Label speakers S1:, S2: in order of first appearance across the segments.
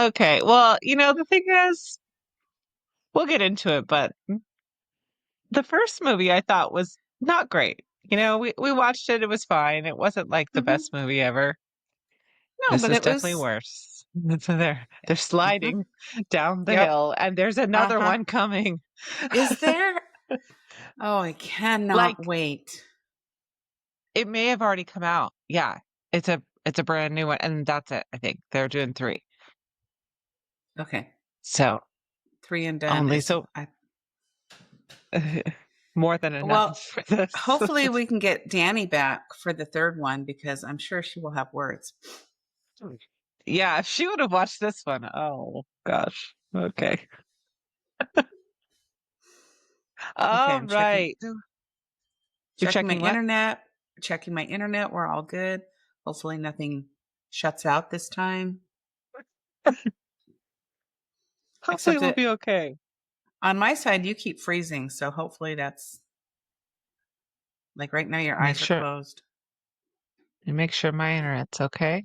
S1: Okay. Well, the thing is, we'll get into it, but the first movie I thought was not great. We watched it, it was fine. It wasn't like the
S2: Hmm.
S1: best movie ever.
S2: No,
S1: This
S2: but
S1: is
S2: it
S1: definitely
S2: was.
S1: worse. So they're
S2: Hmm.
S1: sliding down the
S2: Yep.
S1: hill, and there's another
S2: Uh-huh.
S1: one coming.
S2: Is there? Oh, I cannot
S1: Like,
S2: wait.
S1: it may have already come out. Yeah. It's a brand new one, and that's it, I think. They're doing three.
S2: Okay.
S1: So
S2: Three and done
S1: only
S2: is
S1: so
S2: I
S1: more than enough
S2: well,
S1: for this.
S2: hopefully we can get Dani back for the third one because I'm sure she will have words.
S1: Yeah, if she would have watched this one. Oh gosh. Okay.
S2: Okay,
S1: All
S2: I'm checking
S1: right. You're
S2: checking my
S1: checking what?
S2: internet. Checking my internet. We're all good. Hopefully nothing shuts out this time.
S1: Hopefully
S2: Except
S1: we'll
S2: that
S1: be okay.
S2: on my side you keep freezing, so hopefully that's like right now your
S1: Make
S2: eyes are
S1: sure
S2: closed.
S1: make sure my internet's okay.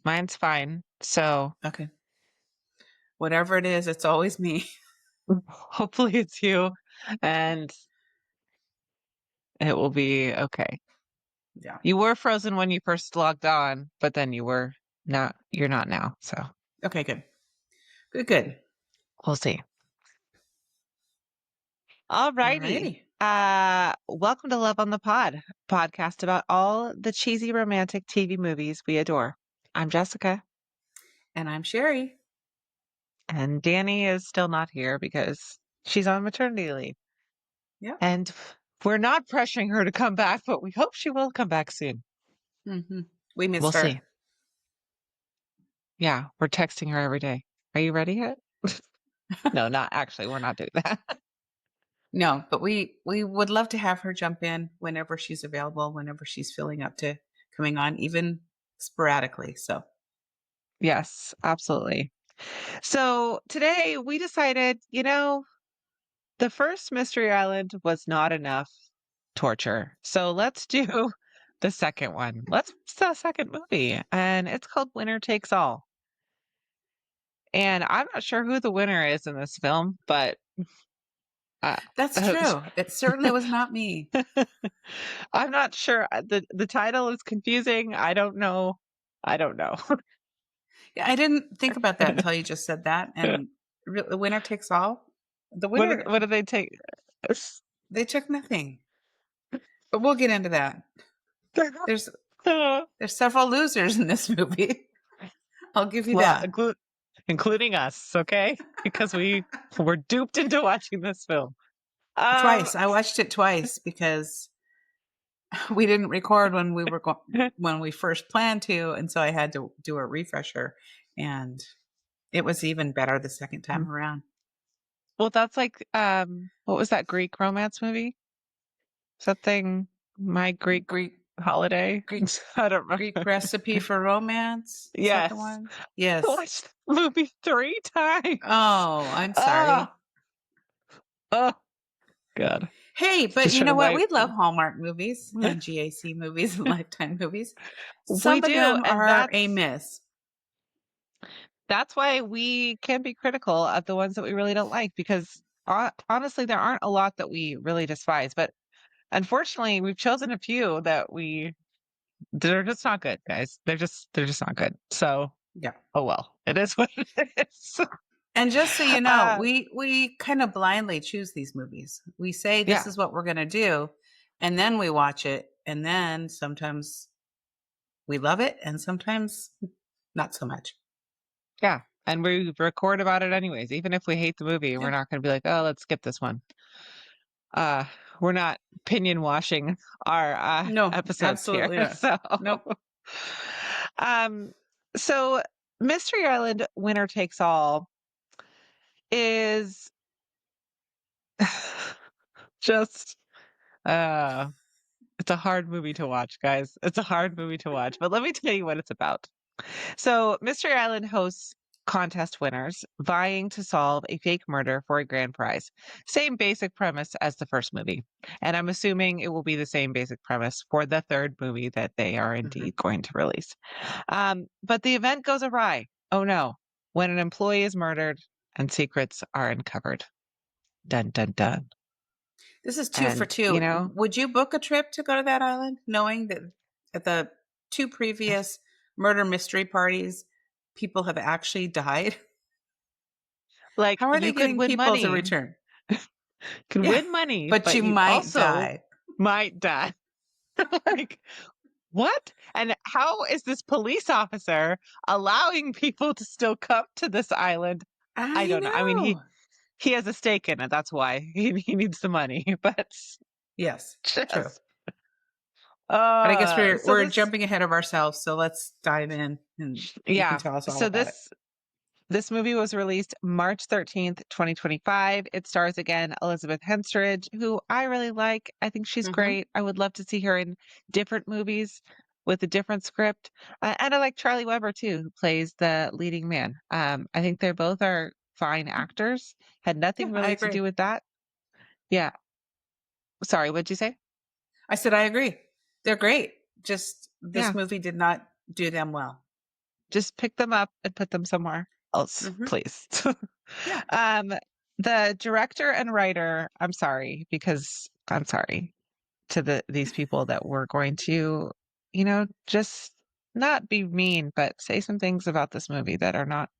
S1: Mine's fine. So
S2: Okay. Whatever it is, it's always me.
S1: hopefully it's you and it will be okay.
S2: Yeah.
S1: You were frozen when you first logged on, but then you're not now. So
S2: Okay, good. Good, good.
S1: we'll see. All righty.
S2: Alrighty.
S1: Welcome to Love on the podcast about all the cheesy romantic TV movies we adore. I'm Jessica,
S2: And I'm Sherry.
S1: and Dani is still not here because she's on maternity leave.
S2: Yep.
S1: And we're not pressuring her to come back, but we hope she will come back soon.
S2: Hmm. We
S1: We'll
S2: missed
S1: see.
S2: her.
S1: Yeah, we're texting her every day. Are you ready yet? No, not actually. We're not doing that.
S2: No, but we would love to have her jump in whenever she's available, whenever she's feeling up to coming on, even sporadically. So,
S1: Yes, absolutely. So today we decided, the first Mystery Island was not enough torture. So let's do the second one. It's the second movie, and it's called Winner Takes All. And I'm not sure who the winner is in this film, but uh,
S2: that's true. It certainly was not me.
S1: I'm not sure. The title is confusing. I don't know. I don't know.
S2: Yeah, I didn't think about that until you just said that. And the winner takes all. The winner,
S1: What do they take?
S2: they took nothing. But we'll get into that. There's there's several losers in this movie. I'll give you
S1: Well,
S2: that.
S1: including us, okay? Because we were duped into watching this film. Um,
S2: Twice. I watched it twice because we didn't record when we first planned to, and so I had to do a refresher, and it was even better the second time around.
S1: well, that's like what was that Greek romance movie? Something My Greek
S2: Greek
S1: Holiday?
S2: Greek
S1: I don't
S2: Greek
S1: remember.
S2: recipe for romance. Is that the
S1: Yes.
S2: one?
S1: I
S2: Yes.
S1: watched the movie 3 times.
S2: Oh, I'm
S1: Oh,
S2: sorry.
S1: oh, God.
S2: Hey, but
S1: Just
S2: you
S1: trying
S2: know
S1: to
S2: what?
S1: wipe.
S2: We love Hallmark movies and GAC movies and Lifetime movies.
S1: We
S2: Some of
S1: do,
S2: them
S1: and
S2: are a miss.
S1: that's why we can be critical of the ones that we really don't like because honestly, there aren't a lot that we really despise. But unfortunately, we've chosen a few they're just not good, guys. They're just not good. So,
S2: Yeah.
S1: oh well, it is what it is.
S2: And just so you know,
S1: Uh,
S2: we kind of blindly choose these movies. We say this
S1: yeah,
S2: is what we're going to do, and then we watch it, and then sometimes we love it, and sometimes not so much.
S1: yeah, and we record about it anyways. Even if we hate the movie, we're
S2: Yeah.
S1: not going to be like, oh, let's skip this one. Uh, we're not opinion washing our
S2: No,
S1: episodes here.
S2: absolutely not.
S1: So,
S2: Nope.
S1: um, so Mystery Island Winner Takes All is just uh it's a hard movie to watch, guys. It's a hard movie to watch, but let me tell you what it's about. So, Mystery Island hosts contest winners vying to solve a fake murder for a grand prize. Same basic premise as the first movie. And I'm assuming it will be the same basic premise for the third movie that they are
S2: Hmm.
S1: indeed going to release. But the event goes awry. oh no, when an employee is murdered and secrets are uncovered. Dun, dun, dun.
S2: This is two for
S1: And, you
S2: two.
S1: know,
S2: Would you book a trip to go to that island, knowing that at the two previous murder mystery parties, people have actually died?
S1: like
S2: How are they
S1: you
S2: getting people to return?
S1: could
S2: Yeah,
S1: win money,
S2: but
S1: but
S2: you
S1: you
S2: might
S1: also
S2: die.
S1: might die. Like, what? And how is this police officer allowing people to still come to this island? I
S2: I
S1: don't know. I mean,
S2: know.
S1: he has a stake in it. That's why he needs the money. But
S2: Yes, true.
S1: just
S2: But I guess we're
S1: so
S2: we're
S1: this
S2: jumping ahead of ourselves, so let's dive in and you can
S1: yeah.
S2: tell us all
S1: So
S2: about it.
S1: this movie was released March 13th, 2025. It stars again Elizabeth Henstridge, who I really like. I think she's
S2: Hmm.
S1: great. I would love to see her in different movies with a different script. And I like Charlie Weber too, who plays the leading man. I think they both are fine actors. Had
S2: Yeah,
S1: nothing
S2: I
S1: really to
S2: agree.
S1: do with that. Yeah. Sorry, what'd you say?
S2: I said I agree. They're great. Just this
S1: Yeah.
S2: movie did not do them well.
S1: Just pick them up and put them somewhere else,
S2: Hmm.
S1: please.
S2: Yeah.
S1: um, the director and writer, I'm sorry, because I'm sorry to these people that we're going to, just not be mean, but say some things about this movie that are not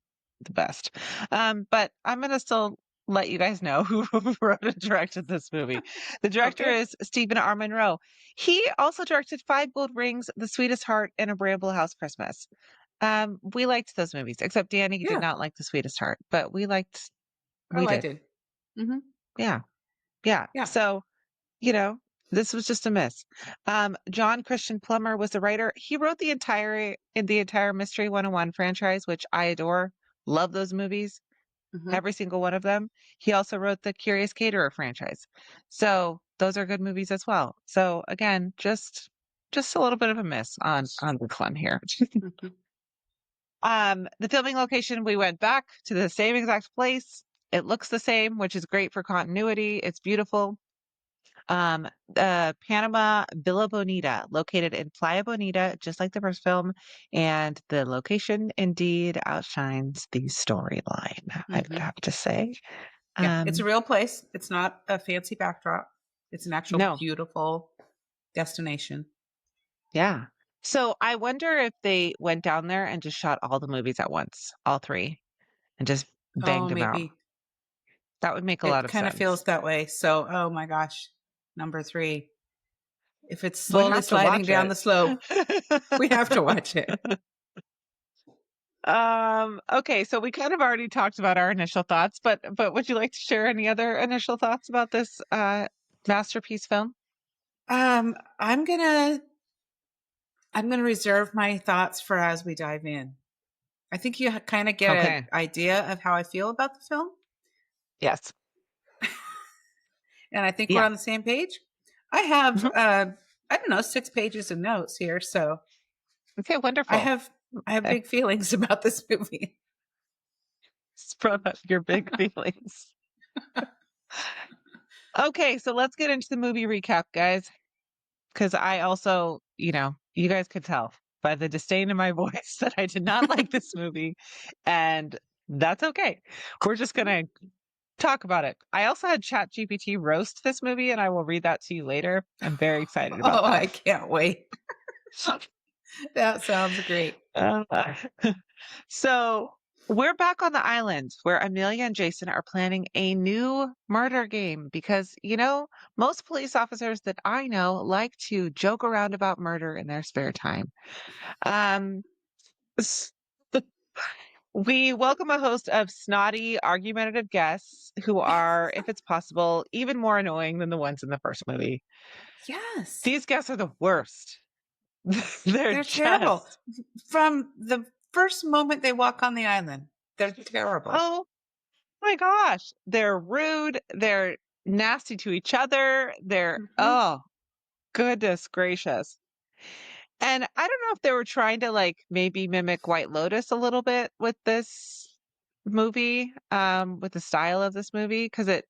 S1: the best. But I'm gonna still let you guys know who wrote and directed this movie. The director
S2: Okay.
S1: is Stephen R. Monroe. He also directed Five Gold Rings, The Sweetest Heart, and A Bramble House Christmas. We liked those movies, except Danny did
S2: Yeah.
S1: not like The Sweetest Heart, but
S2: Oh,
S1: we
S2: I
S1: did.
S2: did. Hmm.
S1: Yeah. Yeah.
S2: Yeah.
S1: So, you know, this was just a miss. John Christian Plummer was the writer. He wrote the entire Mystery 101 franchise, which I adore. Love those movies,
S2: Hmm.
S1: every single one of them. He also wrote the Curious Caterer franchise. So those are good movies as well. So again, just a little bit of a miss on the fun here.
S2: Hmm.
S1: The filming location, we went back to the same exact place. It looks the same, which is great for continuity. It's beautiful. Panama Villa Bonita, located in Playa Bonita, just like the first film, and the location indeed outshines the storyline, I would
S2: Hmm.
S1: have to say.
S2: Yeah. It's a
S1: Um,
S2: real place. It's not a fancy backdrop. It's an actual
S1: no,
S2: beautiful destination.
S1: yeah. So I wonder if they went down there and just shot all the movies at once, all three, and just
S2: Oh,
S1: banged them out.
S2: maybe
S1: That would make a lot
S2: it
S1: of
S2: kind of feels
S1: sense.
S2: that way. So, oh my gosh, number three. If it's
S1: We
S2: slowly
S1: have to
S2: sliding
S1: watch
S2: down
S1: it.
S2: the slope, we have to watch it.
S1: Okay, so we kind of already talked about our initial thoughts, but would you like to share any other initial thoughts about this masterpiece film?
S2: Um, I'm gonna I'm gonna reserve my thoughts for as we dive in. I think you kind of get an
S1: Okay.
S2: idea of how I feel about the film,
S1: Yes.
S2: and I think we're
S1: Yeah.
S2: on the same page. I have
S1: Mhm.
S2: I don't know, 6 pages of notes here, so
S1: Okay,
S2: I
S1: wonderful.
S2: have I have
S1: Okay.
S2: big feelings about this movie.
S1: Spread out your big feelings. Okay, so let's get into the movie recap, guys, because I also, you guys could tell by the disdain in my voice that I did not like this movie, and that's okay. We're just gonna talk about it. I also had ChatGPT roast this movie, and I will read that to you later. I'm very excited about
S2: Oh, I
S1: that.
S2: can't wait. That sounds great.
S1: Uh, so we're back on the island where Amelia and Jason are planning a new murder game because, most police officers that I know like to joke around about murder in their spare time. Um, s- we welcome a host of snotty, argumentative guests who are, if it's possible, even more annoying than the ones in the first movie.
S2: Yes.
S1: These guests are the worst. They're
S2: They're terrible.
S1: just,
S2: From the first moment they walk on the island, they're terrible.
S1: oh my gosh, they're rude. They're nasty to each other.
S2: Hmm.
S1: Oh, goodness gracious. And I don't know if they were trying to like maybe mimic White Lotus a little bit with this movie, with the style of this movie, because it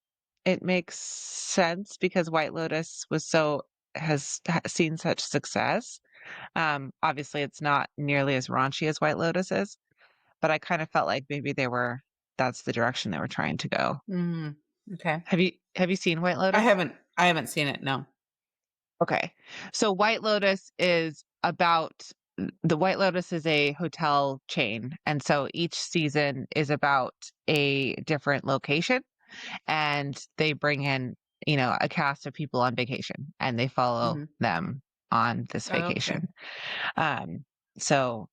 S1: makes sense because White Lotus has seen such success. Obviously it's not nearly as raunchy as White Lotus is, but I kind of felt like maybe that's the direction they were trying to go.
S2: Mm, okay.
S1: Have you seen White
S2: I
S1: Lotus?
S2: haven't I haven't seen it, no.
S1: Okay. So White Lotus is about the White Lotus is a hotel chain. And so each season is about a different location and they bring in, a cast of people on vacation and they follow
S2: Mhm.
S1: them on this
S2: Oh, okay.
S1: vacation. Um, so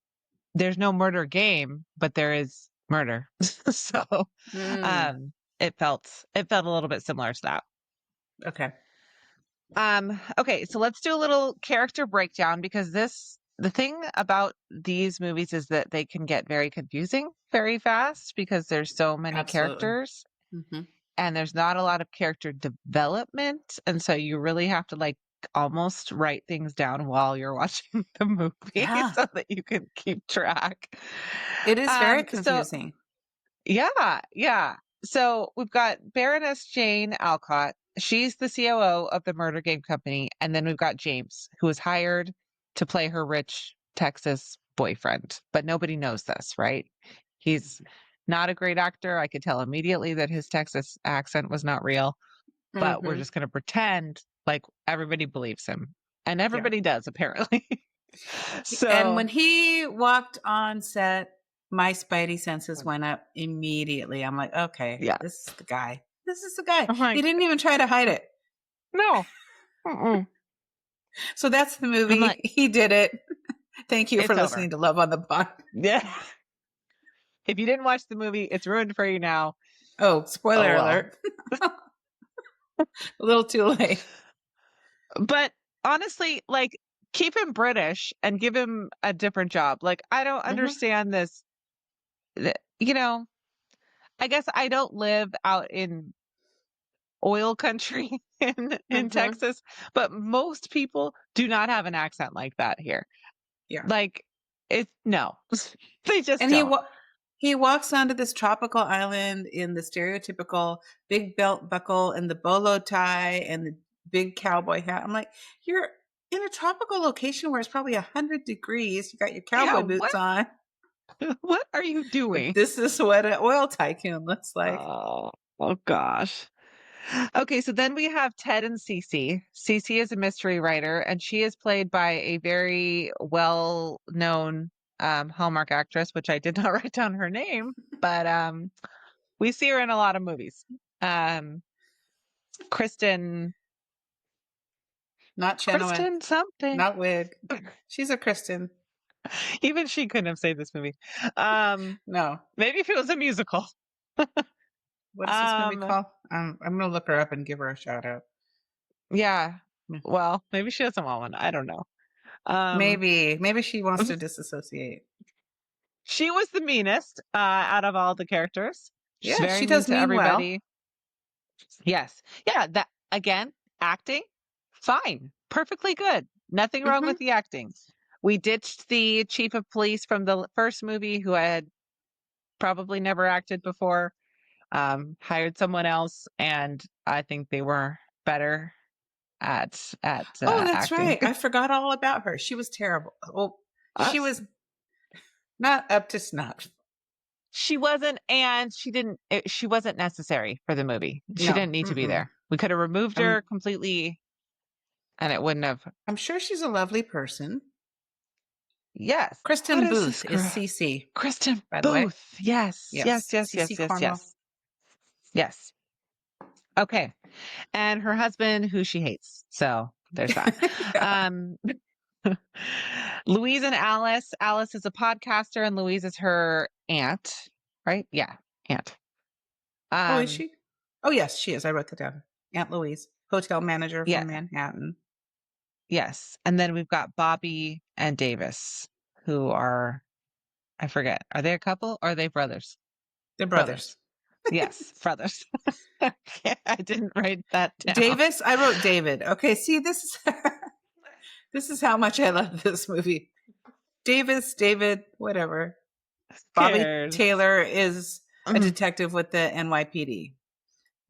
S1: there's no murder game, but there is murder. So
S2: Mm,
S1: um it felt a little bit similar to that.
S2: okay.
S1: Okay, so let's do a little character breakdown because the thing about these movies is that they can get very confusing very fast because there's so many
S2: Absolutely.
S1: characters
S2: Mhm.
S1: and there's not a lot of character development. And so you really have to like almost write things down while you're watching the movie
S2: Yeah.
S1: so that you can keep track.
S2: It is very
S1: So
S2: confusing.
S1: yeah, yeah. So we've got Baroness Jane Alcott. She's the COO of the murder game company. And then we've got James, who was hired to play her rich Texas boyfriend. But nobody knows this, right? He's not a great actor. I could tell immediately that his Texas accent was not real, but we're
S2: Mhm.
S1: just going to pretend like everybody believes him. And
S2: Yeah.
S1: everybody does, apparently.
S2: And
S1: So,
S2: when he walked on set, my spidey senses went up immediately. I'm like, "Okay,
S1: yeah.
S2: this is the guy. This is the guy."
S1: I'm
S2: He
S1: like,
S2: didn't even try to hide it.
S1: no. Mm-mm.
S2: So that's the
S1: I'm
S2: movie.
S1: like,
S2: He did it. Thank you for
S1: it's over.
S2: listening to Love on the Pond.
S1: Yeah. If you didn't watch the movie, it's ruined for you now.
S2: Oh,
S1: Oh
S2: spoiler
S1: well.
S2: alert. A little too late.
S1: But honestly, like keep him British and give him a different job. Like I don't
S2: Mhm.
S1: understand this. th- You know, I guess I don't live out in oil country in
S2: Mhm.
S1: Texas, but most people do not have an accent like that here.
S2: Yeah.
S1: Like it's no. They just
S2: And
S1: don't.
S2: he walks onto this tropical island in the stereotypical big belt buckle and the bolo tie and the big cowboy hat. I'm like, you're in a tropical location where it's probably 100 degrees. You got your
S1: Yeah,
S2: cowboy boots on.
S1: what are you
S2: But
S1: doing?
S2: this is what an oil tycoon looks like.
S1: Oh, oh gosh. Okay, so then we have Ted and Cece. Cece is a mystery writer, and she is played by a very well-known Hallmark actress, which I did not write down her name, but we see her in a lot of movies. Um, Kristen,
S2: Not Chenoweth,
S1: Kristen something.
S2: not Wig. She's a Kristen.
S1: Even she couldn't have saved this movie. Um,
S2: No.
S1: Maybe if it was a musical.
S2: What is this movie
S1: Um,
S2: called? I'm going to look her up and give her a shout out.
S1: yeah.
S2: Hmm.
S1: Well, maybe she doesn't want one. I don't know. Um,
S2: Maybe she wants to disassociate.
S1: She was the meanest out of all the characters. She's
S2: Yeah,
S1: very
S2: she
S1: mean
S2: does
S1: to
S2: mean well.
S1: everybody. Yes. Yeah, that again, acting, fine. Perfectly good. Nothing wrong with
S2: Mhm.
S1: the acting. We ditched the chief of police from the first movie who had probably never acted before, hired someone else, and I think they were better at
S2: Oh, that's
S1: acting.
S2: right. I forgot all about her. She was terrible. Oh, she
S1: Us.
S2: was not up to snuff.
S1: She wasn't, and she wasn't necessary for the movie. She
S2: No.
S1: didn't need to be
S2: Mm-mm.
S1: there. We could have removed
S2: I'm
S1: her completely and it wouldn't have.
S2: I'm sure she's a lovely person.
S1: Yes. What
S2: Kristen
S1: is
S2: Booth
S1: this
S2: is
S1: girl?
S2: Cece,
S1: Kristen
S2: by the way.
S1: Booth. Yes. Yes,
S2: Yes,
S1: yes, yes,
S2: Cece
S1: yes,
S2: Cornwell.
S1: yes. Yes. Okay. And her husband who she hates. So there's that.
S2: Yeah.
S1: Um Louise and Alice. Alice is a podcaster and Louise is her aunt, right? Yeah, aunt.
S2: Oh, is
S1: Um
S2: she? Oh, yes, she is. I wrote that down. Aunt Louise, hotel manager
S1: yeah,
S2: from Manhattan.
S1: yes. And then we've got Bobby and Davis who are I forget. Are they a couple or are they brothers?
S2: They're brothers.
S1: Brothers. Yes, brothers. Okay, I didn't write that down.
S2: Davis, I wrote David. Okay, see, this is this is how much I love this movie. Davis, David, whatever. Bobby
S1: Cares.
S2: Taylor is a
S1: Mhm.
S2: detective with the NYPD.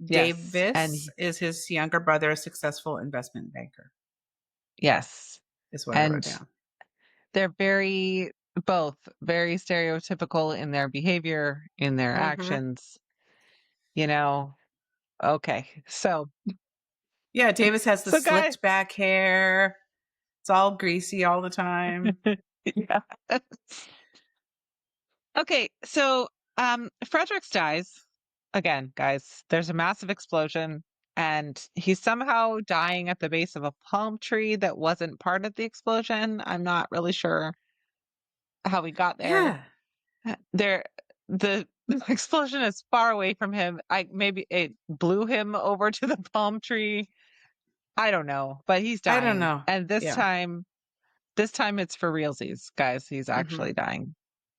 S1: Yes, and
S2: Davis is his younger brother, a successful investment banker,
S1: yes,
S2: is what I wrote
S1: and
S2: down.
S1: they're very. both very stereotypical in their behavior, in their
S2: Mhm.
S1: actions, you know. Okay.
S2: Yeah, Davis has the
S1: So guys,
S2: slicked back hair. It's all greasy all the time.
S1: yeah. Okay, so Fredericks dies again, guys. There's a massive explosion, and he's somehow dying at the base of a palm tree that wasn't part of the explosion. I'm not really sure how we got there.
S2: Yeah,
S1: There, the explosion is far away from him. I maybe it blew him over to the palm tree. I don't know, but he's
S2: I don't
S1: dying,
S2: know.
S1: and
S2: Yeah.
S1: this time it's for realsies, guys. He's
S2: Mhm.
S1: actually dying.
S2: And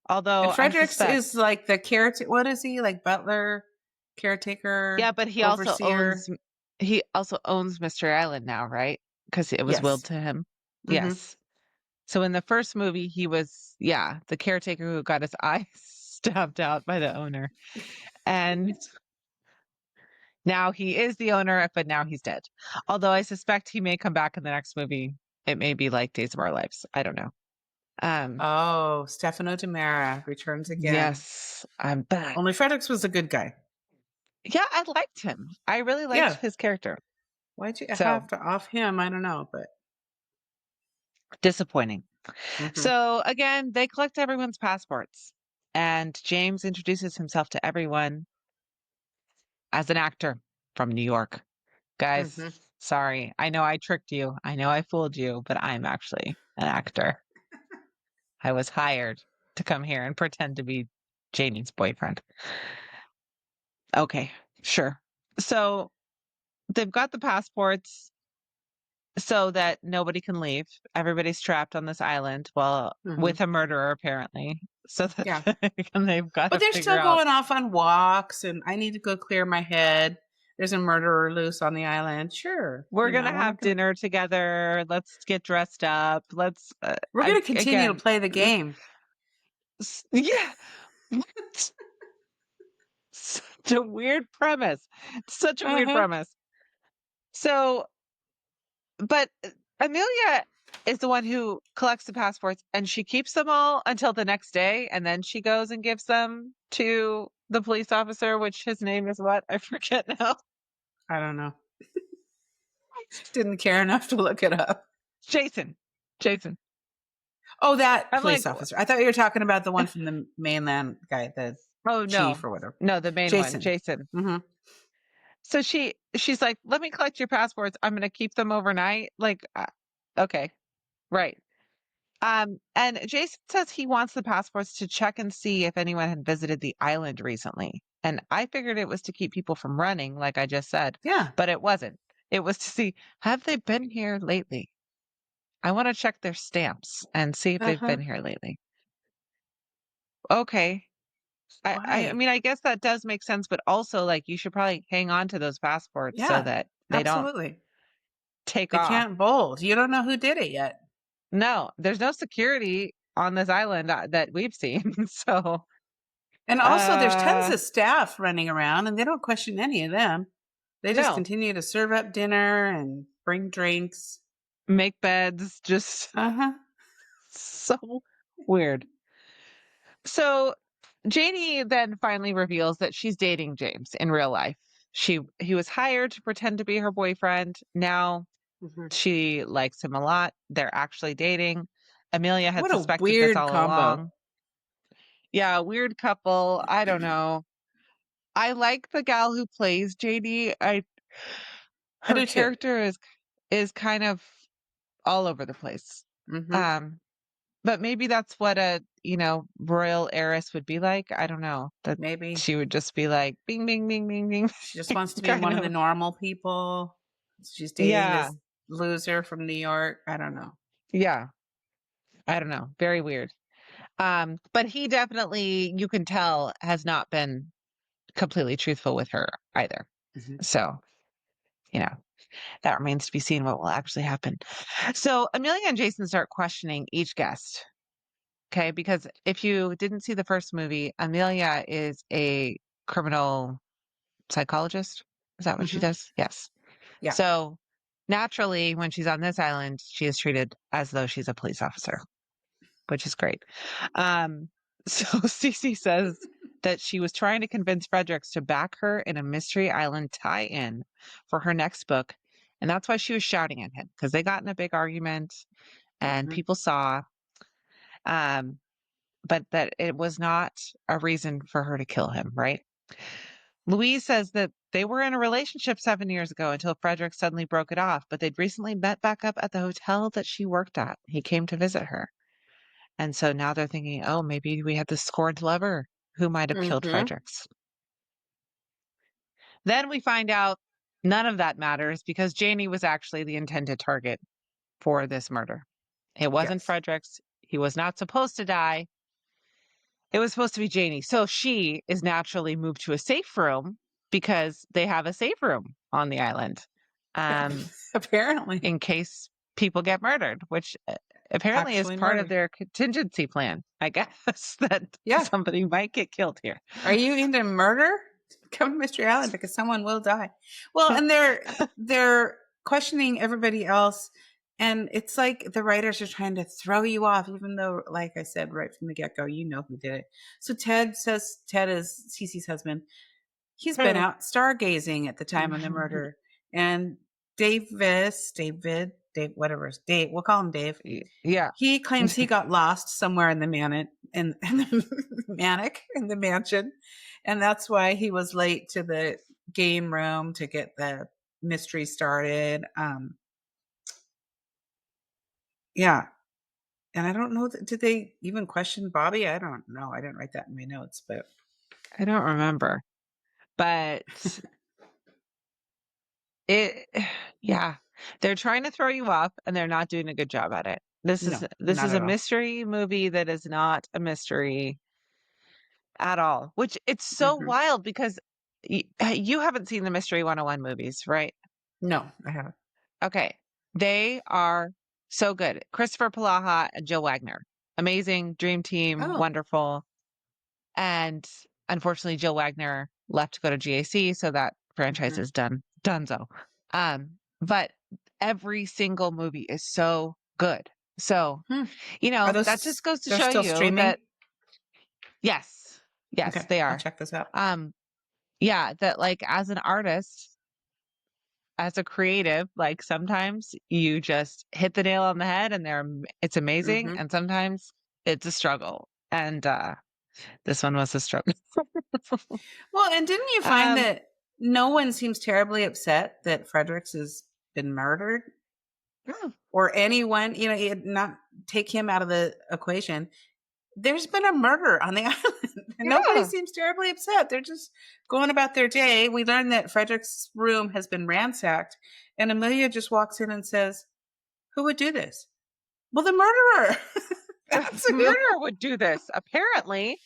S1: Although I
S2: Fredericks is
S1: suspect.
S2: like the caretaker. What is he? Like butler,
S1: Yeah,
S2: caretaker,
S1: but
S2: overseer?
S1: he also owns Mystery Island now, right? Because it was willed
S2: Yes.
S1: to him.
S2: Mhm.
S1: Yes. So in the first movie, he was, yeah, the caretaker who got his eyes stabbed out by the owner. And now he is the owner, but now he's dead. Although I suspect he may come back in the next movie. It may be like Days of Our Lives. I don't know. Um,
S2: Oh, Stefano Tamara returns again.
S1: yes, I'm back.
S2: Only Fredericks was a good guy.
S1: Yeah, I liked him. I really liked
S2: Yeah.
S1: his character.
S2: Why'd you
S1: So
S2: have to off him? I don't know, but
S1: disappointing.
S2: mhm.
S1: So again, they collect everyone's passports, and James introduces himself to everyone as an actor from New York. Guys,
S2: Mhm.
S1: sorry. I know I tricked you. I know I fooled you, but I'm actually an actor. I was hired to come here and pretend to be Jamie's boyfriend. Okay, sure. So they've got the passports so that nobody can leave. Everybody's trapped on this island, well,
S2: Mhm.
S1: with a murderer apparently, so
S2: Yeah.
S1: that and they've got
S2: But
S1: to
S2: they're
S1: figure
S2: still
S1: out
S2: going off on walks, and I need to go clear my head. There's a murderer loose on the island. Sure.
S1: we're
S2: You know,
S1: gonna
S2: we're not
S1: have
S2: gonna
S1: dinner together. Let's get dressed up. Let's
S2: we're gonna continue to
S1: again,
S2: play the game.
S1: yeah, it's such a weird premise. Such a weird
S2: Uh-huh.
S1: premise. So, but Amelia is the one who collects the passports, and she keeps them all until the next day, and then she goes and gives them to the police officer, which his name is what? I forget now.
S2: I don't know. Didn't care enough to look it up.
S1: Jason. Jason.
S2: Oh, that
S1: I'm like,
S2: police officer. I thought you were talking about the one from the mainland guy, the
S1: oh
S2: chief
S1: no.
S2: or whatever.
S1: No, the main one,
S2: Jason.
S1: Jason.
S2: Hmm.
S1: So she's like, "Let me collect your passports. I'm going to keep them overnight." Like, okay, right. And Jason says he wants the passports to check and see if anyone had visited the island recently. And I figured it was to keep people from running, like I just said,
S2: Yeah.
S1: but it wasn't. It was to see, have they been here lately? I want to check their stamps and see if they've
S2: Uh-huh.
S1: been here lately. Okay. I
S2: Why?
S1: mean, I guess that does make sense, but also like you should probably hang on to those passports so
S2: Yeah.
S1: that they don't
S2: Absolutely.
S1: take
S2: They
S1: off.
S2: can't bolt. You don't know who did it yet.
S1: No, there's no security on this island that we've seen. So,
S2: And also, there's tons
S1: uh,
S2: of staff running around, and they don't question any of them. They just
S1: no,
S2: continue to serve up dinner and bring drinks.
S1: make beds, just
S2: Uh huh.
S1: so weird. So, Janie then finally reveals that she's dating James in real life. He was hired to pretend to be her boyfriend. Now
S2: Hmm.
S1: she likes him a lot. They're actually dating. Amelia had
S2: What a
S1: suspected this
S2: weird
S1: all
S2: combo.
S1: along. Yeah, weird couple. I don't know. I like the gal who plays JD. I
S2: I
S1: her
S2: do too.
S1: character is kind of all over the place.
S2: Hmm.
S1: Um, but maybe that's what a, royal heiress would be like. I don't know. That
S2: Maybe
S1: she would just be like bing bing bing bing bing
S2: she just wants to be
S1: kind
S2: one of the
S1: of.
S2: normal people. She's dating
S1: Yeah.
S2: this loser from New York. I don't know.
S1: Yeah. I don't know. Very weird. But he definitely, you can tell, has not been completely truthful with her either.
S2: Hmm.
S1: So, you know, that remains to be seen what will actually happen. So Amelia and Jason start questioning each guest. Okay, because if you didn't see the first movie, Amelia is a criminal psychologist. Is that what she
S2: Hmm.
S1: does? Yes.
S2: Yeah.
S1: So naturally, when she's on this island, she is treated as though she's a police officer. which is great. Um, so Cece says that she was trying to convince Fredericks to back her in a Mystery Island tie-in for her next book, and that's why she was shouting at him because they got in a big argument and
S2: Hmm.
S1: people saw, um, but that it was not a reason for her to kill him, right? Louise says that they were in a relationship 7 years ago until Frederick suddenly broke it off, but they'd recently met back up at the hotel that she worked at. He came to visit her. And so now they're thinking, oh, maybe we had this scorned lover who might have killed
S2: Hmm.
S1: Fredericks. Then we find out none of that matters because Janie was actually the intended target for this murder. It wasn't
S2: Yes.
S1: Fredericks. He was not supposed to die. It was supposed to be Janie. So she is naturally moved to a safe room because they have a safe room on the island, um,
S2: Apparently.
S1: in case people get murdered, which apparently is
S2: Actually
S1: part of
S2: murdered.
S1: their contingency plan, I guess, that
S2: Yeah.
S1: somebody might get killed here.
S2: Are you into murder? Come to Mystery Island because someone will die. Well, and they're questioning everybody else, and it's like the writers are trying to throw you off, even though, like I said right from the get go, you know who did it. So Ted is Cece's husband. He's been
S1: True.
S2: out stargazing at the time of the murder, and Dave, whatever, Dave, we'll call him Dave.
S1: Yeah.
S2: He claims he got lost somewhere in the in the manic in the mansion, and that's why he was late to the game room to get the mystery started. Yeah, and I don't know. Did they even question Bobby? I don't know. I didn't write that in my notes, but
S1: I don't remember, but it, yeah, they're trying to throw you off and they're not doing a good job at it.
S2: no,
S1: This
S2: not
S1: is
S2: at
S1: a
S2: all.
S1: mystery movie that is not a mystery at all, which it's so
S2: Hmm.
S1: wild because you haven't seen the Mystery 101 movies, right?
S2: No, I haven't.
S1: Okay. They are so good. Christopher Palaha and Jill Wagner. Amazing, dream team,
S2: Oh,
S1: wonderful. And unfortunately, Jill Wagner left to go to GAC, so that franchise
S2: hmm.
S1: is donezo. But every single movie is so good. So,
S2: Hmm. Are
S1: that just
S2: those
S1: goes to
S2: they're
S1: show
S2: still
S1: you that
S2: streaming?
S1: yes, yes,
S2: Okay,
S1: they
S2: I'll
S1: are.
S2: check this out.
S1: Um, yeah, that like as an artist, as a creative, like sometimes you just hit the nail on the head and it's amazing,
S2: Hmm.
S1: and sometimes it's a struggle. And this one was a struggle.
S2: Well, and didn't you find
S1: um,
S2: that no one seems terribly upset that Fredericks has been murdered?
S1: yeah,
S2: Or anyone, not take him out of the equation. There's been a murder on the island, and nobody
S1: yeah,
S2: seems terribly upset. They're just going about their day. We learned that Frederick's room has been ransacked, and Amelia just walks in and says, "Who would do this?" Well, the murderer.
S1: the
S2: That's who.
S1: murderer would do this. Apparently,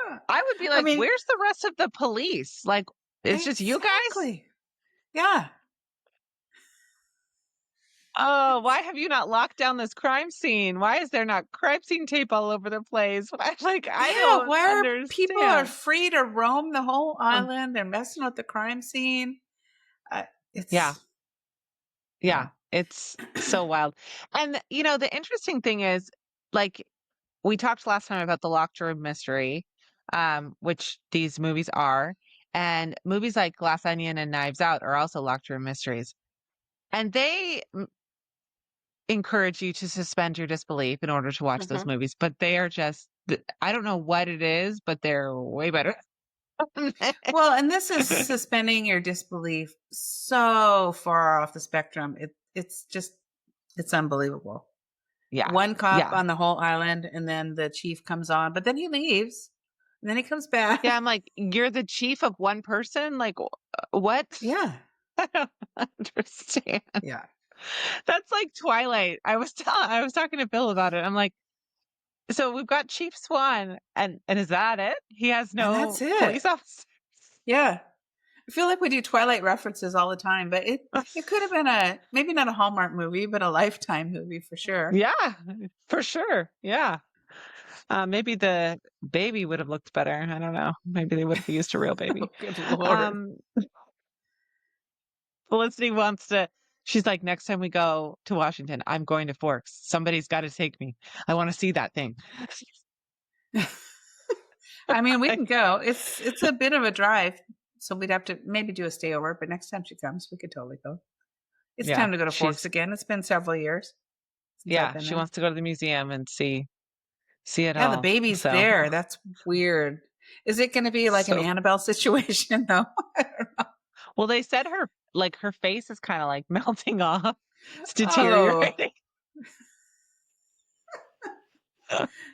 S2: Yeah.
S1: I would be
S2: I
S1: like,
S2: mean,
S1: "Where's the rest of the police? Like, it's just you guys?
S2: exactly. Yeah.
S1: Oh, why
S2: It's
S1: have you not locked down this crime scene? Why is there not crime scene tape all over the place? Like, I
S2: Yeah,
S1: don't
S2: where people are
S1: understand."
S2: free to roam the whole
S1: Um,
S2: island. They're messing with the crime scene.
S1: yeah,
S2: It's
S1: yeah,
S2: yeah.
S1: it's so wild. And the interesting thing is, like, we talked last time about the locked room mystery, which these movies are, and movies like Glass Onion and Knives Out are also locked room mysteries. And they encourage you to suspend your disbelief in order to watch those
S2: Mhm.
S1: movies, but they are just, I don't know what it is, but they're way better.
S2: Well, and this is suspending your disbelief so far off the spectrum. It's unbelievable.
S1: Yeah.
S2: One cop
S1: Yeah.
S2: on the whole island, and then the chief comes on, but then he leaves, and then he comes
S1: Yeah.
S2: back.
S1: I'm like, you're the chief of one person? Like, what?
S2: Yeah,
S1: I don't understand.
S2: yeah,
S1: That's like Twilight. I was talking to Bill about it. I'm like, so we've got Chief Swan, and is that it? He has
S2: and
S1: no
S2: that's it.
S1: police officers.
S2: Yeah. I feel like we do Twilight references all the time, but it could have been a maybe not a Hallmark movie, but a Lifetime movie for sure.
S1: Yeah, for sure. Yeah. Maybe the baby would have looked better. I don't know. Maybe they would have used a real
S2: Oh,
S1: baby.
S2: good lord.
S1: Um, Felicity wants to She's like, next time we go to Washington, I'm going to Forks. Somebody's got to take me. I want to see that thing.
S2: I mean, we can go. It's a bit of a drive, so we'd have to maybe do a stayover. But next time she comes, we could totally go. It's
S1: Yeah,
S2: time to go to Forks again. It's been several years since I've been
S1: she
S2: there.
S1: wants to go to the museum and see it
S2: Yeah, the
S1: all.
S2: baby's
S1: So,
S2: there. That's weird. Is it going to be like an
S1: so
S2: Annabelle situation though?
S1: well, they said her face is kind of like melting off. It's
S2: Oh,
S1: deteriorating.